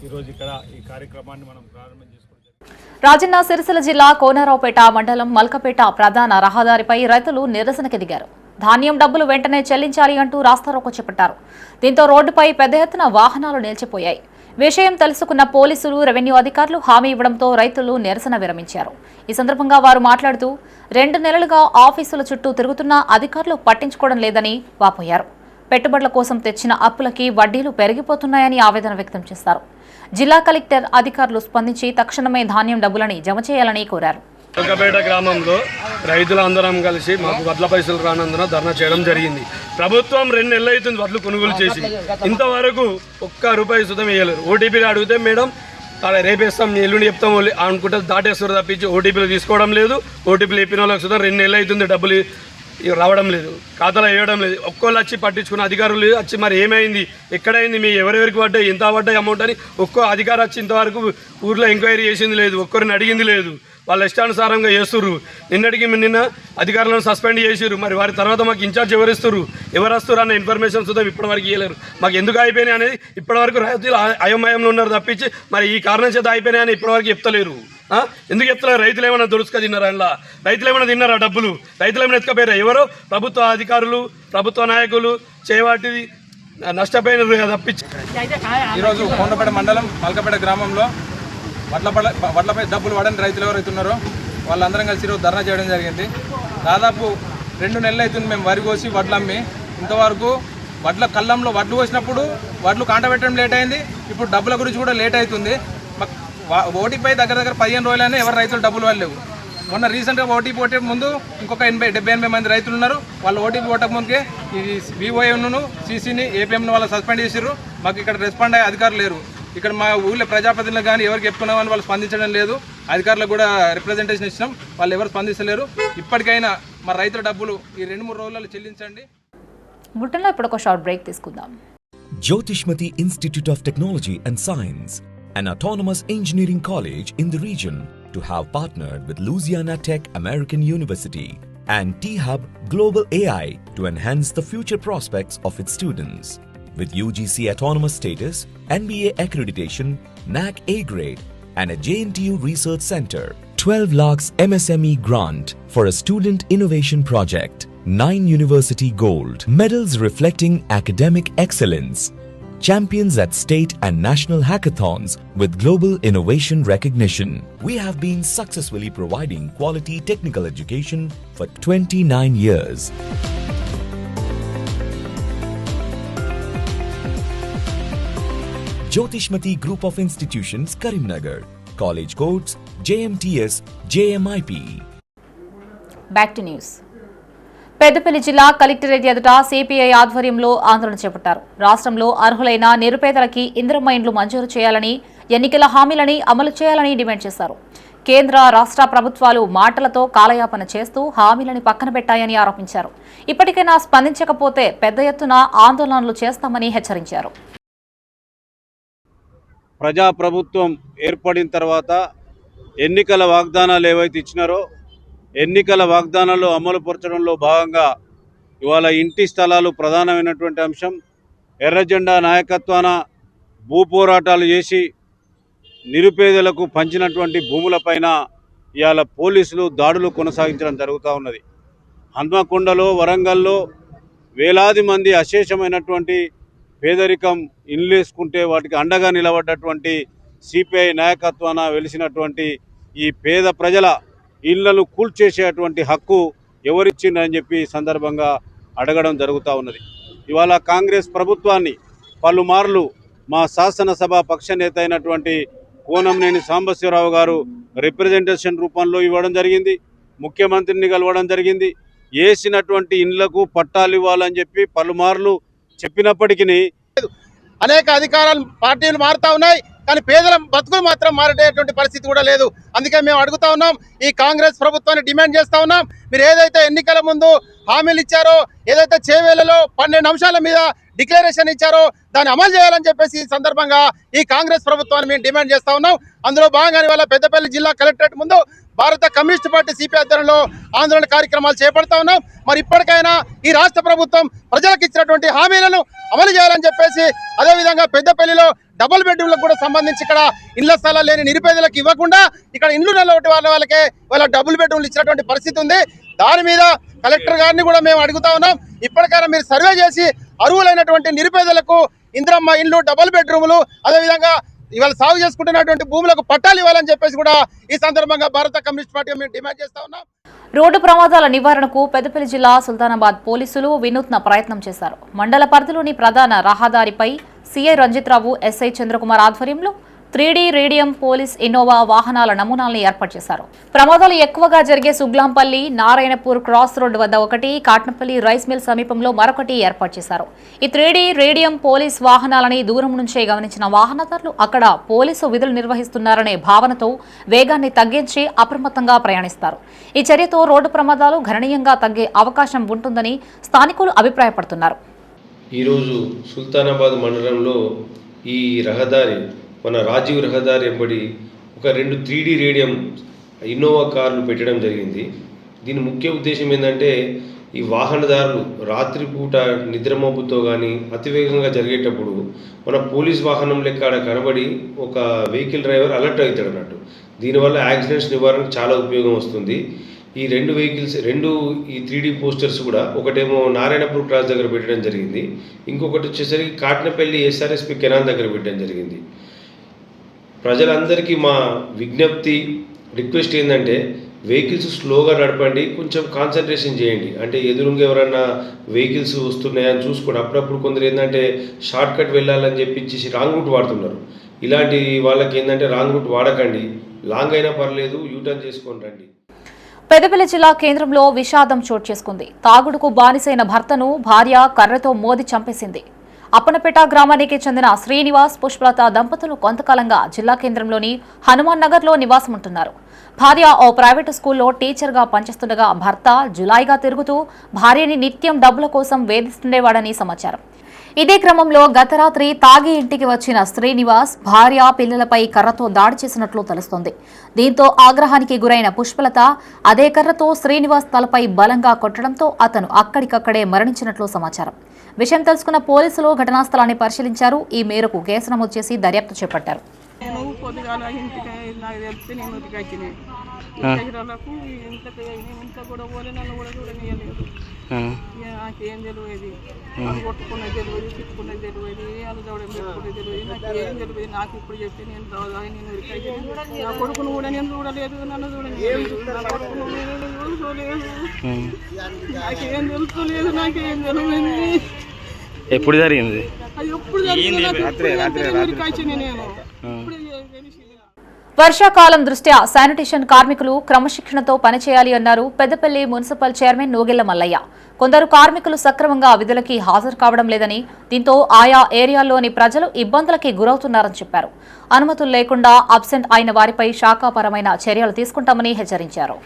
ఈరోజు ఇక్కడ ఈ కార్యక్రమాన్ని మనం ప్రారంభం చేసుకోవడం. రాజన్న సిరిసిల్ల జిల్లా కోనరావుపేట మండలం మల్కపేట ప్రధాన రహదారిపై రైతులు నిరసనకి దిగారు. ధాన్యం డబ్బులు వెంటనే చెల్లించాలి అంటూ రాస్తారోకో చేపట్టారు. దీంతో రోడ్డుపై పెద్ద ఎత్తున వాహనాలు నిలిచిపోయాయి. విషయం తెలుసుకున్న పోలీసులు, రెవెన్యూ అధికారులు హామీ ఇవ్వడంతో రైతులు నిరసన విరమించారు. ఈ సందర్భంగా వారు మాట్లాడుతూ 2 నెలలుగా ఆఫీసుల చుట్టూ తిరుగుతున్నా అధికారులు పట్టించుకోవడం లేదని వాపోయారు. పెట్టుబడుల కోసం తెచ్చిన అప్పులకి వడ్డీలు పెరిగిపోతున్నాయని ఆవేదన వ్యక్తం చేశారు. జిల్లా కలెక్టర్ అధికారులు స్పందించి తక్షణమే ధాన్యం డబ్బులని జమ చేయాలని కోరారు. కొత్తపేట గ్రామంలో రైతులందరం కలిసి మాకు వడ్ల పైసలు రానందున ధర్నా చేయడం జరిగింది. ప్రభుత్వం 2 నెలలు అవుతుంది వడ్లు కొనుగోలు చేసి, ఇంతవరకు ₹1 సుతం వేయలేరు. ఓటీపీలు అడిగితే మేడం రేపేస్తాం ఎల్లుండి చెప్తాం అనుకుంటే దాటేస్తారు తప్పించి ఓటీపీలు తీసుకోవడం లేదు. ఓటీపీలు చెప్పిన వాళ్ళకి సుతం 2 నెలలు అవుతుంది డబ్బులు రావడం లేదు, ఖాతాలో వేయడం లేదు. ఒక్కోళ్ళు వచ్చి పట్టించుకున్న అధికారులు వచ్చి మరి ఏమైంది, ఎక్కడైంది, మీ ఎవరెవరికి పడ్డాయి, ఎంత పడ్డాయి అమౌంట్ అని ఒక్కో అధికారి వచ్చి ఇంతవరకు ఊర్లో ఎంక్వైరీ చేసింది లేదు, ఒక్కరిని అడిగింది లేదు. వాళ్ళ ఇష్టానుసారంగా చేస్తుర్రు. నిన్న అధికారులను సస్పెండ్ చేసిర్రు. మరి వారి తర్వాత మాకు ఇన్ఛార్జ్ ఎవరు వస్తారు అన్న ఇన్ఫర్మేషన్ సుతం ఇప్పటివరకు ఇవ్వలేరు. మాకు ఎందుకు అయిపోయినాయి అనేది ఇప్పటివరకు రైతులు అయోమయంలో ఉన్నారు తప్పించి మరి ఈ కారణం చేత అయిపోయినాయి అని ఇప్పటివరకు చెప్తలేరు. ఎందుకు చెప్తలేరు? రైతులు ఏమైనా దొరుకుగా తిన్నారా? ఇలా రైతులు ఏమైనా తిన్నారా? డబ్బులు రైతులు ఏమైనా ఎత్తుకపోయారా? ఎవరో ప్రభుత్వ అధికారులు, ప్రభుత్వ నాయకులు చేయవాటిది నష్టపోయినారు తప్పించి. ఈరోజు కోనపేట మండలం మల్కపేట గ్రామంలో వడ్లపై డబ్బులు పడని రైతులు ఎవరైతే ఉన్నారో వాళ్ళందరం కలిసి ఈరోజు ధర్నా చేయడం జరిగింది. దాదాపు 2 నెలలు అవుతుంది మేము వరి కోసి వడ్లు అమ్మి. ఇంతవరకు వడ్ల కళ్ళంలో వడ్లు కోసినప్పుడు వడ్లు కాంటబెట్టడం లేట్ అయింది. ఇప్పుడు డబ్బుల గురించి కూడా లేట్ అవుతుంది. ఓటీపీ దగ్గర 15 రోజులైనా ఎవరు రైతులు డబ్బులు వాళ్ళేవు. మొన్న రీసెంట్గా ఓటీపీ కొట్టే ముందు ఇంకొక 80-80 మంది రైతులు ఉన్నారు. వాళ్ళు ఓటీపీ కొట్టక ముందుకే ఈ విఓఎంను, సీసీని, ఏపీఎంను వాళ్ళు సస్పెండ్ చేసిర్రు. మాకు ఇక్కడ రెస్పాండ్ అయ్యే అధికారులు లేరు. ఇక్కడ మా ఊళ్ళో ప్రజాప్రతినిధులకు కానీ ఎవరికి చెప్పుకున్నామని వాళ్ళు స్పందించడం లేదు. అధికారులకు కూడా రిప్రజెంటేషన్ ఇచ్చినాం, వాళ్ళు ఎవరు స్పందించలేరు. ఇప్పటికైనా మా రైతుల డబ్బులు ఈ 2-3 రోజులలో చెల్లించండి. బుట్టలో ఇప్పుడు ఒక షార్ట్ బ్రేక్ తీసుకుందాం. Jyotishmati Institute of Technology and Science, an autonomous engineering college in the region, to have partnered with Louisiana Tech American University and T-Hub Global AI to enhance the future prospects of its students. With UGC autonomous status, NBA accreditation, NAC A grade, and a JNTU research center, 12 lakhs MSME grant for a student innovation project, 9 university gold medals reflecting academic excellence, champions at state and national hackathons with global innovation recognition. We have been successfully providing quality technical education for 29 years. Jyotishmati Group of Institutions, Karimnagar. College codes JMTS, JMIP. Back to news. Peddapalli జిల్లా collectorate ఎదుట CPI ఆధ్వర్యంలో ఆందోళన చేపట్టారు. రాష్ట్రంలో అర్హులైన నిరుపేదలకి ఇందిరమ్మ ఇండ్లు మంజూరు చేయాలని, ఎన్నికల హామీలని అమలు చేయాలని డిమాండ్ చేశారు. కేంద్ర రాష్ట్ర ప్రభుత్వాలు మాటలతో కాలయాపన చేస్తూ హామీలని పక్కన పెట్టాయని ఆరోపించారు. ఇప్పటికైనా స్పందించకపోతే పెద్ద ఎత్తున ఆందోళనలు చేస్తామని హెచ్చరించారు. ప్రజాప్రభుత్వం ఏర్పడిన తర్వాత ఎన్నికల వాగ్దానాలు ఏవైతే ఇచ్చినారో ఎన్నికల వాగ్దానాలు అమలుపరచడంలో భాగంగా ఇవాళ ఇంటి స్థలాలు ప్రధానమైనటువంటి అంశం. ఎర్రజెండా నాయకత్వాన భూ పోరాటాలు చేసి నిరుపేదలకు పంచినటువంటి భూములపైన ఇవాళ పోలీసులు దాడులు కొనసాగించడం జరుగుతూ ఉన్నది. హన్మకొండలో, వరంగల్లో వేలాది మంది అశేషమైనటువంటి పేదరికం ఇల్లు వేసుకుంటే వాటికి అండగా నిలబడ్డటువంటి సిపిఐ నాయకత్వాన వెలిసినటువంటి ఈ పేద ప్రజల ఇళ్లను కూల్చేసేటువంటి హక్కు ఎవరిచ్చిందని చెప్పి సందర్భంగా అడగడం జరుగుతూ ఉన్నది. ఇవాళ కాంగ్రెస్ ప్రభుత్వాన్ని పలుమార్లు మా శాసనసభ పక్ష నేత అయినటువంటి కోనంనేని సాంబశివరావు గారు రిప్రజెంటేషన్ రూపంలో ఇవ్వడం జరిగింది. ముఖ్యమంత్రిని కలవడం జరిగింది. వేసినటువంటి ఇండ్లకు పట్టాలు ఇవ్వాలని చెప్పి పలుమార్లు చెప్పినప్పటికీ అనేక అధికారాలు పార్టీలు మారుతా ఉన్నాయి, కానీ పేదల బతుకులు మాత్రం మారేటటువంటి పరిస్థితి కూడా లేదు. అందుకే మేము అడుగుతా ఉన్నాం, ఈ కాంగ్రెస్ ప్రభుత్వాన్ని డిమాండ్ చేస్తా ఉన్నాం. మీరు ఏదైతే ఎన్నికల ముందు హామీలు ఇచ్చారో, ఏదైతే చేవేళ్లలో 12 అంశాల మీద డిక్లరేషన్ ఇచ్చారో దాన్ని అమలు చేయాలని చెప్పేసి ఈ సందర్భంగా ఈ కాంగ్రెస్ ప్రభుత్వాన్ని మేము డిమాండ్ చేస్తా ఉన్నాం. అందులో భాగంగానే వాళ్ళ పెద్దపల్లి జిల్లా కలెక్టరేట్ ముందు భారత కమ్యూనిస్ట్ పార్టీ సిపిఐ ఆధ్వర్యంలో ఆందోళన కార్యక్రమాలు చేపడతా ఉన్నాం. మరి ఇప్పటికైనా ఈ రాష్ట్ర ప్రభుత్వం ప్రజలకు ఇచ్చినటువంటి హామీలను అమలు చేయాలని చెప్పేసి, అదేవిధంగా పెద్దపల్లిలో డబుల్ బెడ్రూమ్లకు కూడా సంబంధించి ఇక్కడ ఇళ్ల స్థలాలు లేని నిరుపేదలకు ఇవ్వకుండా ఇక్కడ ఇండ్లు నెలకొట్టి వాళ్ళకే వాళ్ళ డబుల్ బెడ్రూమ్లు ఇచ్చినటువంటి పరిస్థితి ఉంది. దాని మీద కలెక్టర్ గారిని కూడా మేము అడుగుతా ఉన్నాం, ఇప్పటికైనా మీరు సర్వే చేసి అర్హులైనటువంటి నిరుపేదలకు ఇందిరమ్మ ఇండ్లు, డబుల్ బెడ్రూములు, అదేవిధంగా ఇవాళ సాగు చేసుకుంటున్నటువంటి భూములకు పట్టాలు ఇవ్వాలని చెప్పేసి కూడా ఈ సందర్భంగా భారత కమ్యూనిస్ట్ పార్టీ మేము డిమాండ్ చేస్తా ఉన్నాం. రోడ్డు ప్రమాదాల నివారణకు పెద్దపల్లి జిల్లా సుల్తానాబాద్ పోలీసులు వినూత్న ప్రయత్నం చేశారు. మండల పరిధిలోని ప్రధాన రహదారిపై సిఐ రంజిత్ రావు, ఎస్ఐ చంద్రకుమార్ ఆధ్వర్యంలో 3D రేడియం పోలీస్ ఇన్నోవా వాహనాల నమూనాలను ఏర్పాటు చేశారు. ప్రమాదాలు ఎక్కువగా జరిగే సుగ్లాంపల్లి, నారాయణపూర్ క్రాస్ రోడ్డు వద్ద ఒకటి, కాట్నపల్లి రైస్ మిల్ సమీపంలో మరొకటి ఏర్పాటు చేశారు. ఈ 3D రేడియం పోలీస్ వాహనాలని దూరం నుంచే గమనించిన వాహనదారులు అక్కడ పోలీసు విధులు నిర్వహిస్తున్నారనే భావనతో వేగాన్ని తగ్గించి అప్రమత్తంగా ప్రయాణిస్తారు. ఈ చర్యతో రోడ్డు ప్రమాదాలు గణనీయంగా తగ్గే అవకాశం ఉంటుందని స్థానికులు అభిప్రాయపడుతున్నారు. ఈరోజు సుల్తానాబాద్ మండలంలో ఈ రహదారి మన రాజీవ్ రహదారి వెంబడి ఒక 2 3D రేడియం ఇన్నోవా కార్లు పెట్టడం జరిగింది. దీని ముఖ్య ఉద్దేశం ఏంటంటే ఈ వాహనదారులు రాత్రిపూట నిద్రమోపుతో కానీ అతివేగంగా జరిగేటప్పుడు మన పోలీస్ వాహనం లెక్క కనబడి ఒక వెహికల్ డ్రైవర్ అలర్ట్ అవుతాడు అన్నట్టు. దీనివల్ల యాక్సిడెంట్స్ నివారణకు చాలా ఉపయోగం వస్తుంది. ఈ 2 వెహికల్స్, 2 ఈ 3D పోస్టర్స్ కూడా ఒకటేమో నారాయణపూర్ క్రాస్ దగ్గర పెట్టడం జరిగింది, ఇంకొకటి వచ్చేసరికి కాట్నపల్లి SRSP కెనాల్ దగ్గర పెట్టడం జరిగింది. ప్రజలందరికీ మా విజ్ఞప్తి, రిక్వెస్ట్ ఏంటంటే వెహికల్స్ స్లోగా నడపండి, కొంచెం కాన్సన్ట్రేషన్ చేయండి. అంటే ఎదురుగా ఎవరన్నా వెహికల్స్ వస్తున్నాయని చూసుకోండి. అప్పుడప్పుడు కొందరు ఏంటంటే షార్ట్ కట్ వెళ్ళాలని చెప్పి రాంగ్ రూట్ వాడుతున్నారు. ఇలాంటి వాళ్ళకి ఏంటంటే రాంగ్ రూట్ వాడకండి, లాంగ్ అయినా పర్లేదు, యూటర్న్ చేసుకొని రండి. పెద్దపల్లి జిల్లా కేంద్రంలో విషాదం చోటు చేసుకుంది. తాగుడుకు బానిసైన భర్తను భార్య కర్రతో మోది చంపేసింది. అప్పనపేట గ్రామానికి చెందిన శ్రీనివాస్, పుష్పలత దంపతులు కొంతకాలంగా జిల్లా కేంద్రంలోని హనుమాన్ నగర్లో నివాసం ఉంటున్నారు. భార్య ఓ ప్రైవేటు స్కూల్లో టీచర్గా పనిచేస్తుండగా భర్త జులాయిగా తిరుగుతూ భార్యని నిత్యం డబ్బుల కోసం వేధిస్తుండేవాడని సమాచారం. ఇదే క్రమంలో గత రాత్రి తాగి ఇంటికి వచ్చిన శ్రీనివాస్ భార్య పిల్లలపై కర్రతో దాడి చేసినట్లు తెలుస్తోంది. దీంతో ఆగ్రహానికి గురైన పుష్పలత అదే కర్రతో శ్రీనివాస్ తలపై బలంగా కొట్టడంతో అతను అక్కడికక్కడే మరణించినట్లు సమాచారం. విషయం తెలుసుకున్న పోలీసులు ఘటనా స్థలాన్ని పరిశీలించారు. ఈ మేరకు కేసు నమోదు చేసి దర్యాప్తు చేపట్టారు. నాకేం తెలియదు, కొట్టుకున్నది తెలియదు, తిట్టుకున్నది తెలియదు, అలదవడం పెట్టుకున్నది తెలియదు, నాకేం తెలియదు. నాకు ఇప్పుడు చెప్తే నేను నేను ఉరికైతే నా కొడుకును కూడా నేను చూడలేదు, నన్ను చూడలేదు, నా కొడుకును చూడలేదు, నాకేం తెలుసుకోలేదు, నాకేం తెలియదు. ఎప్పుడు జరిగింది? ఎప్పుడు జరిగింది నేను వర్షాకాలం దృష్ట్యా శానిటేషన్ కార్మికులు క్రమశిక్షణతో పనిచేయాలి అన్నారు పెద్దపల్లి మున్సిపల్ చైర్మన్ నూగెళ్ల మల్లయ్య. కొందరు కార్మికులు సక్రమంగా విధులకి హాజరు కావడం లేదని, దీంతో ఆయా ఏరియాల్లోని ప్రజలు ఇబ్బందులకి గురవుతున్నారని చెప్పారు. అనుమతులు లేకుండా అబ్సెంట్ అయిన వారిపై శాఖాపరమైన చర్యలు తీసుకుంటామని హెచ్చరించారు.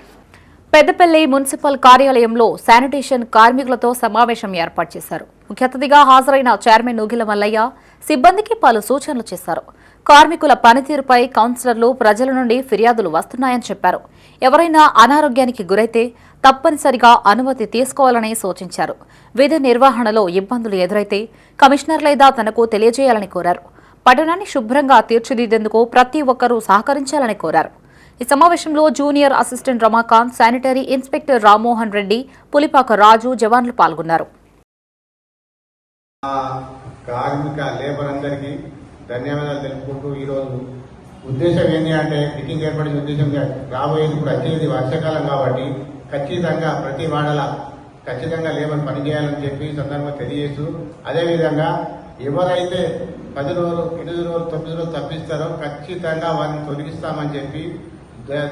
పెద్దపల్లి మున్సిపల్ కార్యాలయంలో శానిటేషన్ కార్మికులతో సమావేశం ఏర్పాటు చేశారు. ముఖ్య అతిథిగా హాజరైన చైర్మన్ నూగెళ్ల మల్లయ్య సిబ్బందికి పలు సూచనలు చేశారు. కార్మికుల పనితీరుపై కౌన్సిలర్లు ప్రజల నుండి ఫిర్యాదులు వస్తున్నాయని చెప్పారు. ఎవరైనా అనారోగ్యానికి గురైతే తప్పనిసరిగా అనుమతి తీసుకోవాలని సూచించారు. విధి నిర్వహణలో ఇబ్బందులు ఎదురైతే కమిషనర్ లేదా తనకు తెలియజేయాలని కోరారు. పట్టణాన్ని శుభ్రంగా తీర్చిదిద్దేందుకు ప్రతి ఒక్కరూ సహకరించాలని కోరారు. ఈ సమావేశంలో junior assistant Ramakanth, sanitary inspector Rammohan Reddy, Pulipaka Raju, జవాన్లు పాల్గొన్నారు. కార్మిక లేబర్ అందరికీ ధన్యవాదాలు తెలుపుకుంటూ ఈరోజు ఉద్దేశం ఏంటి అంటే ఫిట్టింగ్ ఏర్పడిన ఉద్దేశం రాబోయేది ఇప్పుడు వచ్చేది వర్షాకాలం కాబట్టి ఖచ్చితంగా ప్రతి వాడల ఖచ్చితంగా లేబర్ పనిచేయాలని చెప్పి సందర్భంగా తెలియజేస్తూ, అదేవిధంగా ఎవరైతే 10 రోజులు, 8 రోజులు, 9 రోజులు తప్పిస్తారో ఖచ్చితంగా వారిని తొలగిస్తామని చెప్పి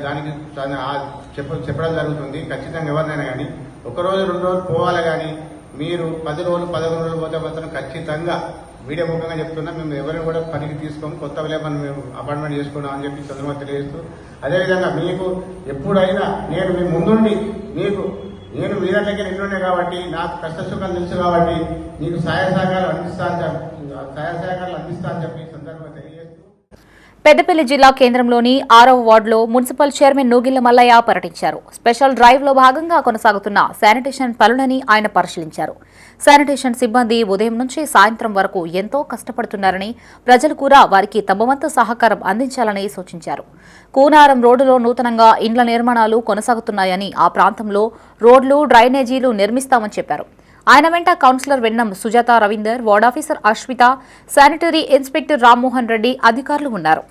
దానికి చెప్పడం జరుగుతుంది. ఖచ్చితంగా ఎవరినైనా కానీ 1 రోజు 2 రోజులు పోవాలి, కానీ మీరు 10 రోజులు 11 రోజులు పోతే మాత్రం ఖచ్చితంగా మీడియా ముఖంగా చెప్తున్నా మేము ఎవరిని కూడా పనికి తీసుకోము, కొత్త లేబర్ మేము అపాయింట్మెంట్ చేసుకున్నాం అని చెప్పి సందర్భంగా తెలియజేస్తూ, అదేవిధంగా మీకు ఎప్పుడైనా నేను మీ ముందుండి నేను మీ దగ్గర నిండునే కాబట్టి నాకు కష్టసుఖాలు తెలుసు కాబట్టి మీకు సహాయ సహకారాలు అందిస్తా అని చెప్పి సందర్భంగా తెలియజేస్తూ, పెద్దపల్లి జిల్లా కేంద్రంలోని 6వ వార్డులో మున్సిపల్ చైర్మన్ నూగెళ్ల మల్లయ్య పర్యటించారు. స్పెషల్ డ్రైవ్ లో భాగంగా కొనసాగుతున్న శానిటేషన్ పనులని ఆయన పరిశీలించారు. శానిటేషన్ సిబ్బంది ఉదయం నుంచి సాయంత్రం వరకు ఎంతో కష్టపడుతున్నారని, ప్రజలు కూడా వారికి తమ వంతు సహకారం అందించాలని సూచించారు. కూనారం రోడ్డులో నూతనంగా ఇండ్ల నిర్మాణాలు కొనసాగుతున్నాయని, ఆ ప్రాంతంలో రోడ్లు, డ్రైనేజీలు నిర్మిస్తామని చెప్పారు. ఆయన వెంట councillor Vennam Sujatha Ravinder, ward officer Ashwitha, sanitary inspector Rammohan Reddy అధికారులు ఉన్నారు.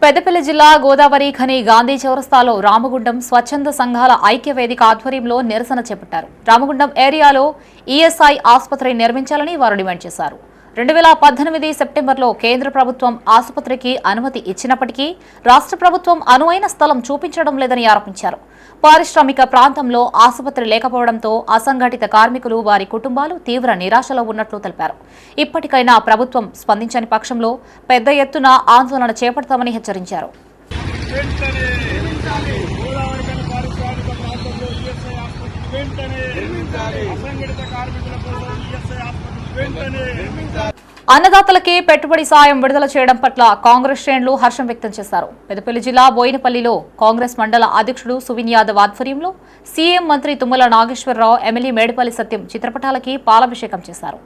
పెద్దపల్లి జిల్లా గోదావరి ఖని గాంధీ చౌరస్తాలో రామగుండం స్వచ్ఛంద సంఘాల ఐక్యవేదిక ఆధ్వర్యంలో నిరసన చేపట్టారు. రామగుండం ఏరియాలో ఈఎస్ఐ ఆసుపత్రి నిర్మించాలని వారు డిమాండ్ చేశారు. 2018 సెప్టెంబర్లో కేంద్ర ప్రభుత్వం ఆసుపత్రికి అనుమతి ఇచ్చినప్పటికీ రాష్ట్ర ప్రభుత్వం అనువైన స్థలం చూపించడం లేదని ఆరోపించారు. పారిశ్రామిక ప్రాంతంలో ఆసుపత్రి లేకపోవడంతో అసంఘటిత కార్మికులు, వారి కుటుంబాలు తీవ్ర నిరాశలో ఉన్నట్లు తెలిపారు. ఇప్పటికైనా ప్రభుత్వం స్పందించని పక్షంలో పెద్ద ఎత్తున ఆందోళన చేపడతామని హెచ్చరించారు. అన్నదాతలకే పెట్టుబడి సాయం విడుదల చేయడం పట్ల కాంగ్రెస్ శ్రేణులు హర్షం వ్యక్తం చేశారు. పెద్దపల్లి జిల్లా బోయినపల్లిలో కాంగ్రెస్ మండల అధ్యక్షుడు సువిన్ యాదవ్ ఆధ్వర్యంలో సీఎం మంత్రి తుమ్మల నాగేశ్వరరావు, ఎమ్మెల్యే మేడిపల్లి సత్యం చిత్రపటాలకి పాలాభిషేకం చేశారు.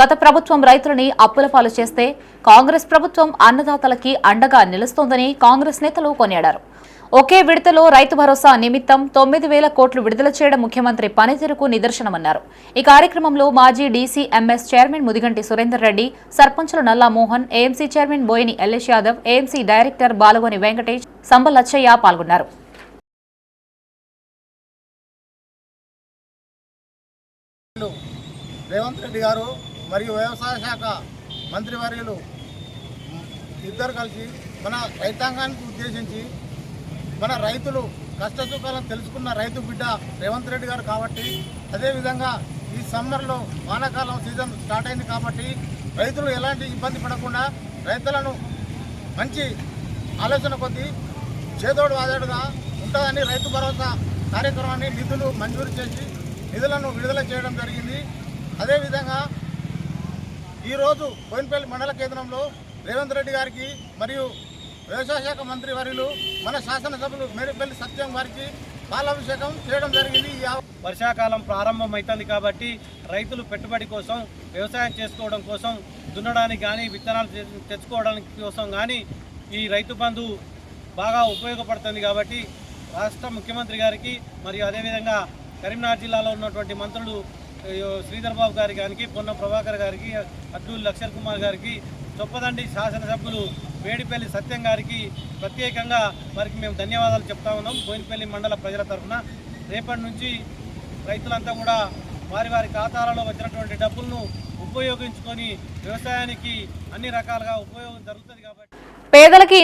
గత ప్రభుత్వం రైతులని అప్పుల పాలు చేస్తే కాంగ్రెస్ ప్రభుత్వం అన్నదాతలకి అండగా నిలుస్తోందని కాంగ్రెస్ నేతలు కొనియాడారు. ఒకే విడతలో రైతు భరోసా నిమిత్తం 9,000 కోట్లు విడుదల చేయడం ముఖ్యమంత్రి పనితీరుకు నిదర్శనమన్నారు. ఈ కార్యక్రమంలో మాజీ డీసీఎంఎస్ చైర్మన్ ముదిగంటి సురేందర్ రెడ్డి, సర్పంచులు Nalla Mohan, AMC chairman Boini Yellesh Yadav, AMC director Balagoni Venkatesh, Sambalachaiah పాల్గొన్నారు. రేవంత్ రెడ్డి గారు మరియు వ్యవసాయ శాఖ మంత్రివర్యులు ఇద్దరు కలిసి మన రైతాంగానికి ఉద్దేశించి మన రైతులు కష్టసుఖాలను తెలుసుకున్న రైతు బిడ్డ రేవంత్ రెడ్డి గారు కాబట్టి, అదేవిధంగా ఈ సమ్మర్లో వానాకాలం సీజన్ స్టార్ట్ అయింది కాబట్టి రైతులు ఎలాంటి ఇబ్బంది పడకుండా రైతులను మంచి ఆలోచన కొద్దీ చేదోడు వాదోడుగా ఉంటుందని రైతు భరోసా కార్యక్రమాన్ని నిధులు మంజూరు చేసి నిధులను విడుదల చేయడం జరిగింది. అదేవిధంగా ఈరోజు బోయినపల్లి మండల కేంద్రంలో రేవంత్ రెడ్డి గారికి మరియు వ్యవసాయ శాఖ మంత్రి వర్యులు మన శాసనసభ్యులు మేడిపల్లి సత్యం వారికి పాలాభిషేకం చేయడం జరిగింది. వర్షాకాలం ప్రారంభమవుతుంది కాబట్టి రైతులు పెట్టుబడి కోసం, వ్యవసాయం చేసుకోవడం కోసం, దున్నడానికి కానీ విత్తనాలు తెచ్చుకోవడానికి కోసం కానీ ఈ రైతు బంధు బాగా ఉపయోగపడుతుంది. కాబట్టి రాష్ట్ర ముఖ్యమంత్రి గారికి మరియు అదేవిధంగా కరీంనగర్ జిల్లాలో ఉన్నటువంటి మంత్రులు శ్రీధర్ బాబు గారికి కానీ, పొన్నం ప్రభాకర్ గారికి, అడ్డూరి లక్షర్ కుమార్ గారికి, చొప్పదండి శాసనసభ్యులు మేడిపల్లి సత్యం గారికి ప్రత్యేకంగా వారికి మేము ధన్యవాదాలు చెప్తా ఉన్నాం. బోయినపల్లి మండల ప్రజల తరఫున రేపటి నుంచి రైతులంతా కూడా వారి వారి ఖాతాలలో వచ్చినటువంటి డబ్బులను ఉపయోగించుకొని వ్యవసాయానికి అన్ని రకాలుగా ఉపయోగం జరుగుతుంది. కాబట్టి పేదలకి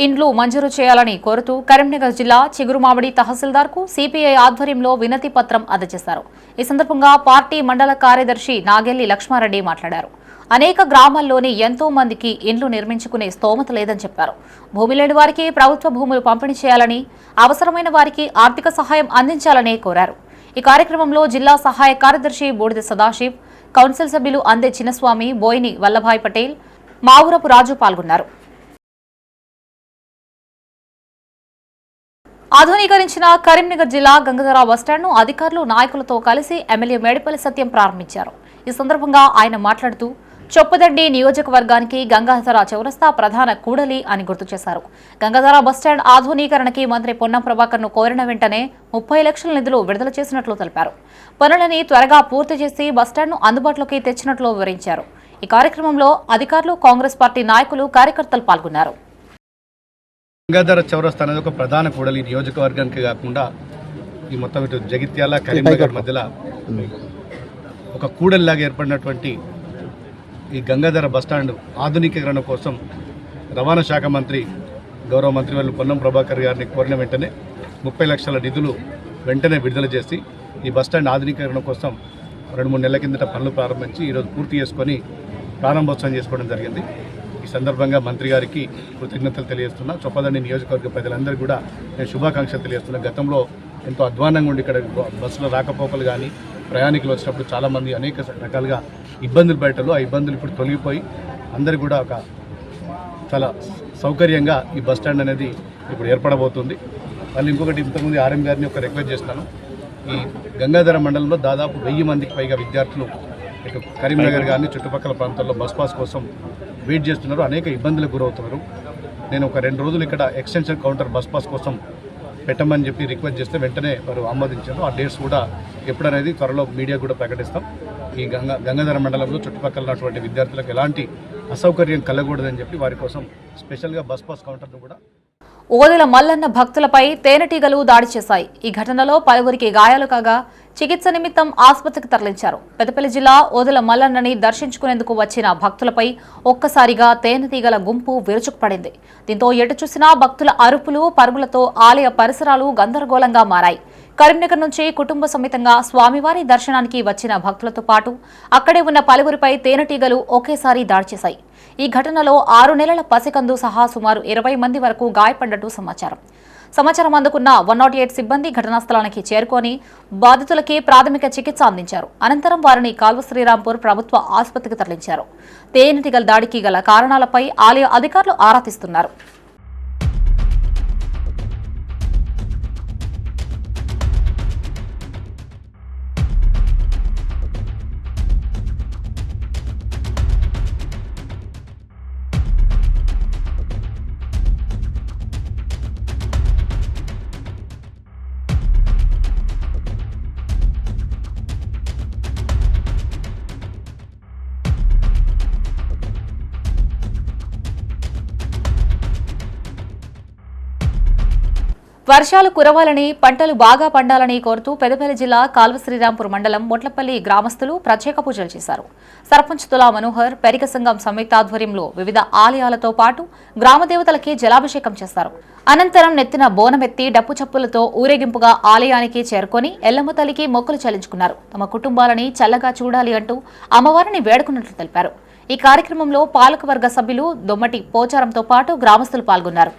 ఇండ్లు మంజూరు చేయాలని కోరుతూ కరీంనగర్ జిల్లా చిగురుమామిడి తహసీల్దార్కు సిపిఐ ఆధ్వర్యంలో వినతి పత్రం అందజేశారు. ఈ సందర్భంగా పార్టీ మండల కార్యదర్శి నాగెల్లి లక్ష్మారెడ్డి మాట్లాడారు. అనేక గ్రామాల్లోని ఎంతో మందికి ఇండ్లు నిర్మించుకునే స్తోమత లేదని చెప్పారు. భూమి లేని వారికి ప్రభుత్వ భూములు పంపిణీ చేయాలని, అవసరమైన వారికి ఆర్థిక సహాయం అందించాలని కోరారు. ఈ కార్యక్రమంలో జిల్లా సహాయ కార్యదర్శి బూడిద సదాశివ్, కౌన్సిల్ సభ్యులు అందే చిన్నస్వామి, బోయిని వల్లభాయ్ పటేల్, మావురపు రాజు పాల్గొన్నారు. ఆధునీకరించిన కరీంనగర్ జిల్లా గంగాధర బస్టాండ్ను అధికారులు, నాయకులతో కలిసి ఎమ్మెల్యే మేడిపల్లి సత్యం ప్రారంభించారు. ఈ సందర్భంగా ఆయన మాట్లాడుతూ చొప్పదండి నియోజకవర్గానికి గంగాధర చౌరస్తా ప్రధాన కూడలి అని గుర్తు చేశారు. గంగాధర బస్టాండ్ ఆధునీకరణకి మంత్రి పొన్నం ప్రభాకర్ ను కోరిన వెంటనే 30 లక్షల నిధులు విడుదల చేసినట్లు తెలిపారు. పనులని త్వరగా పూర్తి చేసి బస్టాండ్ను అందుబాటులోకి తెచ్చినట్లు వివరించారు. ఈ కార్యక్రమంలో అధికారులు, కాంగ్రెస్ పార్టీ నాయకులు, కార్యకర్తలు పాల్గొన్నారు. గంగాధర చౌరస్తా అనేది ఒక ప్రధాన కూడలి నియోజకవర్గానికి కాకుండా ఈ మొత్తం ఇటు జగిత్యాల, కరీంనగర్ మధ్యలో ఒక కూడలిలాగా ఏర్పడినటువంటి ఈ గంగాధర బస్టాండ్ ఆధునీకరణ కోసం రవాణా శాఖ మంత్రి గౌరవ మంత్రివర్యులు పొన్నం ప్రభాకర్ గారిని కోరిన వెంటనే 30 లక్షల నిధులు వెంటనే విడుదల చేసి ఈ బస్టాండ్ ఆధునీకరణ కోసం 2-3 నెలల కిందట పనులు ప్రారంభించి ఈరోజు పూర్తి చేసుకొని ప్రారంభోత్సవం చేసుకోవడం జరిగింది. ఈ సందర్భంగా మంత్రి గారికి కృతజ్ఞతలు తెలియజేస్తున్నా. చొప్పదండి నియోజకవర్గ ప్రజలందరూ కూడా నేను శుభాకాంక్షలు తెలియజేస్తున్నా. గతంలో ఎంతో అధ్వానంగా ఉండి ఇక్కడ బస్సులో రాకపోకలు కానీ ప్రయాణికులు వచ్చినప్పుడు చాలామంది అనేక రకాలుగా ఇబ్బందులు పడటంలో ఆ ఇబ్బందులు ఇప్పుడు తొలగిపోయి అందరికీ కూడా ఒక చాలా సౌకర్యంగా ఈ బస్టాండ్ అనేది ఇప్పుడు ఏర్పడబోతుంది. మళ్ళీ ఇంకొకటి, ఇంతకుముందు ఆర్ఎం గారిని ఒక రిక్వెస్ట్ చేస్తున్నాను. ఈ గంగాధర మండలంలో దాదాపు 1000 మందికి పైగా విద్యార్థులు ఇక కరీంనగర్ కానీ చుట్టుపక్కల ప్రాంతాల్లో బస్ పాస్ కోసం వెయిట్ చేస్తున్నారు. అనేక ఇబ్బందులకు గురవుతున్నారు. నేను ఒక 2 రోజులు ఇక్కడ ఎక్స్టెన్షన్ కౌంటర్ బస్ పాస్ కోసం పెట్టమని చెప్పి రిక్వెస్ట్ చేస్తే వెంటనే వారు ఆమోదించారు. ఆ డేట్స్ కూడా ఎప్పుడనేది త్వరలో మీడియా కూడా ప్రకటిస్తాం. ఈ గంగాధర మండలంలో చుట్టుపక్కల ఉన్నటువంటి విద్యార్థులకు ఎలాంటి అసౌకర్యం కలగకూడదని చెప్పి వారి కోసం స్పెషల్గా బస్ పాస్ కౌంటర్ను కూడా. ఓదెల మల్లన్న భక్తులపై తేనెటీగలు దాడి చేశాయి. ఈ ఘటనలో పలువురికి గాయాలు కాగా చికిత్స నిమిత్తం ఆసుపత్రికి తరలించారు. పెద్దపల్లి జిల్లా ఓదెల మల్లన్నని దర్శించుకునేందుకు వచ్చిన భక్తులపై ఒక్కసారిగా తేనెటీగల గుంపు విరుచుకుపడింది. దీంతో ఎటు చూసినా భక్తుల అరుపులు, పరుగులతో ఆలయ పరిసరాలు గందరగోళంగా మారాయి. కరీంనగర్ నుంచి కుటుంబ సమేతంగా స్వామివారి దర్శనానికి వచ్చిన భక్తులతో పాటు అక్కడే ఉన్న పలువురిపై తేనెటీగలు ఒకేసారి దాడి చేశాయి. ఈ ఘటనలో 6 నెలల పసికందు సహా సుమారు 20 మంది వరకు గాయపడ్డట్టు సమాచారం అందుకున్న 108 సిబ్బంది ఘటనా స్థలానికి చేరుకొని బాధితులకి ప్రాథమిక చికిత్స అందించారు. అనంతరం వారిని కాల్వ శ్రీరాంపూర్ ప్రభుత్వ ఆసుపత్రికి తరలించారు. తేనెటీగల దాడికి గల కారణాలపై ఆలయ అధికారులు ఆరా తీస్తున్నారు. వర్షాలు కురవాలని పంటలు బాగా పండాలని కోరుతూ పెద్దపల్లి జిల్లా కాల్వ శ్రీరాంపూర్ మండలం మొట్లపల్లి గ్రామస్తులు ప్రత్యేక పూజలు చేశారు. సర్పంచ్ తులా మనోహర్ పెరిక సంఘం సంయుక్త ఆధ్వర్యంలో వివిధ ఆలయాలతో పాటు గ్రామ దేవతలకి జలాభిషేకం చేశారు. అనంతరం నెత్తిన బోనమెత్తి డప్పు చప్పులతో ఊరేగింపుగా ఆలయానికి చేరుకొని ఎల్లమ్మ తల్లికి మొక్కులు చెల్లించుకున్నారు. తమ కుటుంబాలని చల్లగా చూడాలి అంటూ అమ్మవారిని వేడుకున్నట్లు తెలిపారు. ఈ కార్యక్రమంలో పాలకవర్గ సభ్యులు దొమ్మటి పోచారంతో పాటు గ్రామస్తులు పాల్గొన్నారు.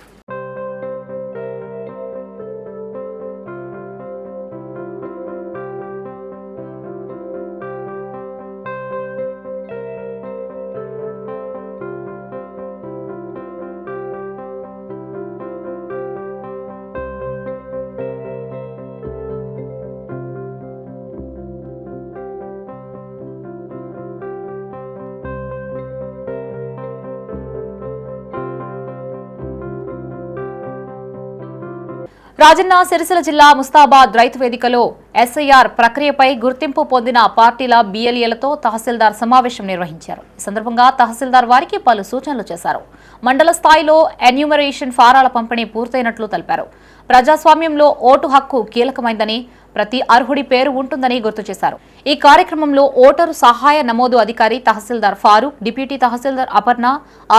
రాజన్న సిరిసిల్ల జిల్లా ముస్తాబాద్ రైతు వేదికలో ఎస్ఐఆర్ ప్రక్రియపై గుర్తింపు పొందిన పార్టీల బిఎల్ఏలతో తహసీల్దార్ సమావేశం నిర్వహించారు. ఈ సందర్భంగా తహసీల్దార్ వారికి పలు సూచనలు చేశారు. మండల స్థాయిలో ఎన్యూమరేషన్ ఫారాల పంపిణీ పూర్తయినట్లు తెలిపారు. ప్రజాస్వామ్యంలో ఓటు హక్కు కీలకమైందని, ప్రతి అర్హుడి పేరు ఉంటుందని గుర్తు చేశారు. ఈ కార్యక్రమంలో ఓటరు సహాయ నమోదు అధికారి tahsildar Farooq, deputy tahsildar Aparna,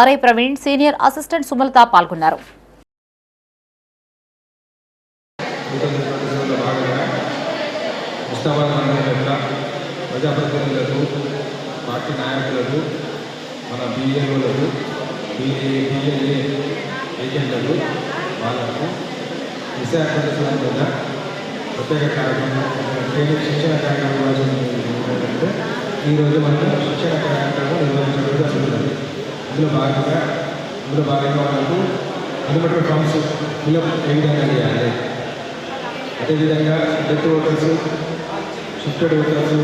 RI Praveen, senior assistant Sumalatha పాల్గొన్నారు. ముస్తాబాద్ మండలం యొక్క ప్రజాప్రతినిధులకు, పార్టీ నాయకులకు, మన బిఎల్ఓలకు, బిఎల్ఏ ఏజెంట్లకు, వాళ్ళకు విశాఖపట్నం మీద ప్రత్యేక కార్యక్రమం శిక్షణ కార్యక్రమం నిర్వహించాలంటే ఈరోజు మనం శిక్షణ కార్యక్రమం నిర్వహించడం జరుగుతుంది. అందులో భాగంగా మనకు అనుమతి ఫామ్స్ ఫిలప్ ఏ విధంగా చేయాలి, అదేవిధంగా death voters, shifted voters,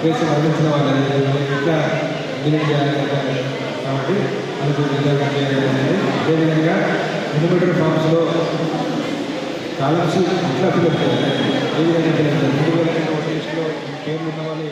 case మరణించిన వాళ్ళని ఎట్లా డిలీట్ చేయాలి కాబట్టి మనకు విధంగా చేయాలి. అదేవిధంగా ఎన్యూమరేటర్ ఫామ్స్లో కాలమ్స్ ఎట్లా ఫిలప్ చేయాలి, ఏ విధంగా చేయాలి, నోటీస్లో పేర్లు ఉన్న వాళ్ళు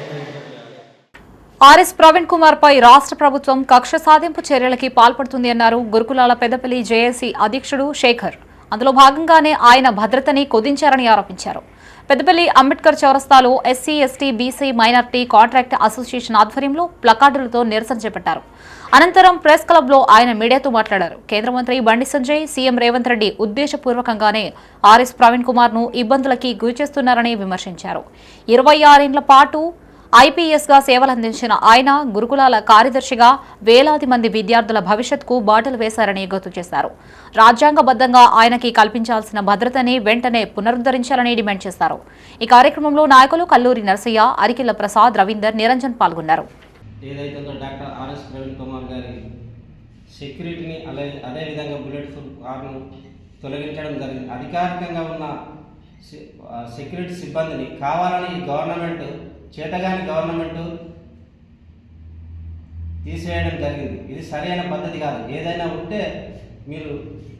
ఆర్ఎస్ ప్రవీణ్ కుమార్ పై రాష్ట్ర ప్రభుత్వం కక్ష సాధింపు చర్యలకి పాల్పడుతుంది అన్నారు గురుకులాల పెద్దపల్లి జేఏసీ అధ్యక్షుడు శేఖర్. అందులో భాగంగానే ఆయన భద్రతని కుదించారని ఆరోపించారు. పెద్దపల్లి అంబేద్కర్ చౌరస్తాలో SC, ST, BC, minority contract association ఆధ్వర్యంలో ప్లకార్డులతో నిరసన చేపట్టారు. అనంతరం ప్రెస్ క్లబ్లో ఆయన మీడియాతో మాట్లాడారు. కేంద్ర మంత్రి బండి సంజయ్, సీఎం రేవంత్ రెడ్డి ఉద్దేశపూర్వకంగానే ఆర్ఎస్ ప్రవీణ్ కుమార్ ను ఇబ్బందులకి గురిచేస్తున్నారని విమర్శించారు. 26 ఏళ్ల పాటు ఐపీఎస్గా సేవలందించిన ఆయన గురుకులాల కార్యదర్శిగా వేలాది మంది విద్యార్థుల భవిష్యత్కు బాటలు వేశారని గుర్తు చేశారు. రాజ్యాంగబద్ధంగా ఆయనకి కల్పించాల్సిన భద్రతని వెంటనే పునరుద్ధరించాలని డిమాండ్ చేశారు. ఈ కార్యక్రమంలో నాయకులు కల్లూరి నరసయ్య, అరికిల్ల ప్రసాద్, రవీందర్, నిరంజన్ పాల్గొన్నారు. ఏదైతే డాక్టర్ ఆర్ఎస్ ప్రవీణ్ కుమార్ గారి సెక్యూరిటీని అదేవిధంగా బుల్లెట్ ప్రూఫ్ కారును తొలగించడం జరిగింది. అధికారికంగా ఉన్న సెక్యూరిటీ సిబ్బందిని కావాలని గవర్నమెంట్, చేతగాని గవర్నమెంట్ తీసివేయడం జరిగింది. ఇది సరైన పద్ధతి కాదు. ఏదైనా ఉంటే మీరు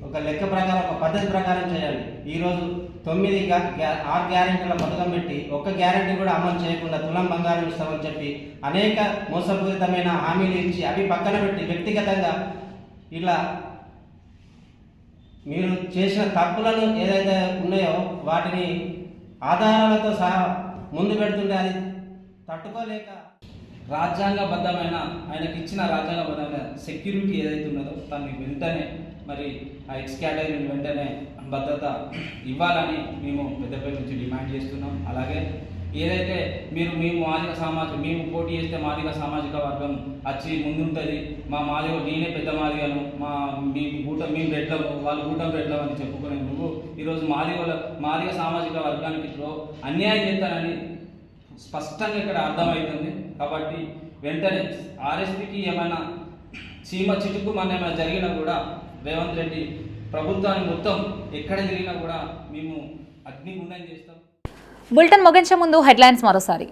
ఒక లెక్క ప్రకారం, ఒక పద్ధతి ప్రకారం చేయాలి. ఈరోజు 9 6 గ్యారెంటీల పథకం పెట్టి ఒక్క గ్యారెంటీ కూడా అమలు చేయకుండా తులం బంగారం ఇస్తామని చెప్పి అనేక మోసపూరితమైన హామీలు ఇచ్చి అవి పక్కన పెట్టి వ్యక్తిగతంగా ఇలా మీరు చేసిన తప్పులను ఏదైతే ఉన్నాయో వాటిని ఆధారాలతో సహా ముందు పెడుతుంటే అది తట్టుకోలేక రాజ్యాంగబద్ధమైన ఆయనకి ఇచ్చిన రాజ్యాంగబద్ధమైన సెక్యూరిటీ ఏదైతే ఉన్నదో దాన్ని వెంటనే మరి ఆ ఎక్స్ కేటగిరీని వెంటనే భద్రత ఇవ్వాలని మేము పెద్దపల్లి నుంచి డిమాండ్ చేస్తున్నాం. అలాగే ఏదైతే మేము పోటీ చేస్తే మాదిగ సామాజిక వర్గం వచ్చి ముందుంటుంది, మాదిగ నేనే పెద్ద మాదిగను, మేము రెడ్లము, వాళ్ళు కూటమి రెడ్లం అని చెప్పుకునే నువ్వు ఈరోజు మాదిగ సామాజిక వర్గానికి అన్యాయం చేస్తానని స్పష్టంగా ఇక్కడ అర్థమవుతుంది. కాబట్టి వెంటనే ఆర్ఎస్పీకి ఏమైనా సీమ చిటుకు మన ఏమైనా జరిగినా కూడా రేవంత్ రెడ్డి ప్రభుత్వాన్ని మొత్తం ఎక్కడ జరిగినా కూడా మేము అగ్నిగుండం చేస్తాం. బులెటిన్ ముగించే ముందు హెడ్లైన్స్ మరోసారి.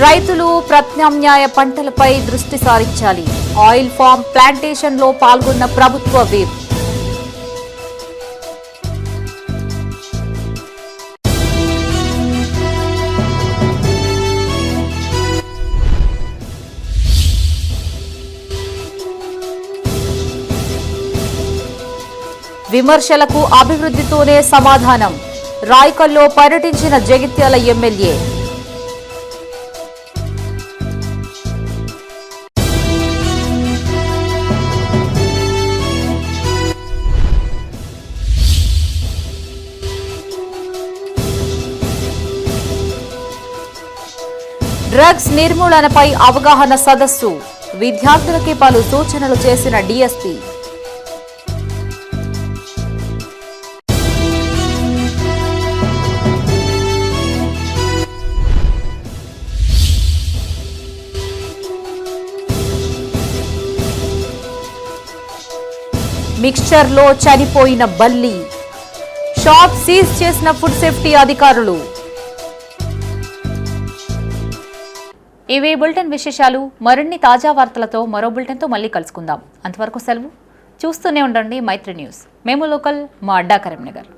రైతులు ప్రత్యామ్నాయ పంటలపై దృష్టి సారించాలి. ఆయిల్ ఫామ్ ప్లాంటేషన్లో పాల్గొన్న ప్రభుత్వ విప్. విమర్శలకు అభివృద్ధితోనే సమాధానం. రాయకల్లో పర్యటించిన జగిత్యాల ఎమ్మెల్యే. డ్రగ్స్ నిర్మూలనపై అవగాహన సదస్సు. విద్యార్థులకి పలు సూచనలు చేసిన డీఎస్పీ. మిక్స్చర్లో చనిపోయిన బల్లి. షాప్ సీజ్ చేసిన ఫుడ్ సేఫ్టీ అధికారులు. ఇవే బులెటిన్ విశేషాలు. మరిన్ని తాజా వార్తలతో మరో బులెటిన్తో మళ్ళీ కలుసుకుందాం. అంతవరకు సెలవు. చూస్తూనే ఉండండి మైత్రి న్యూస్. మేము లోకల్, మా అడ్డా కరీంనగర్.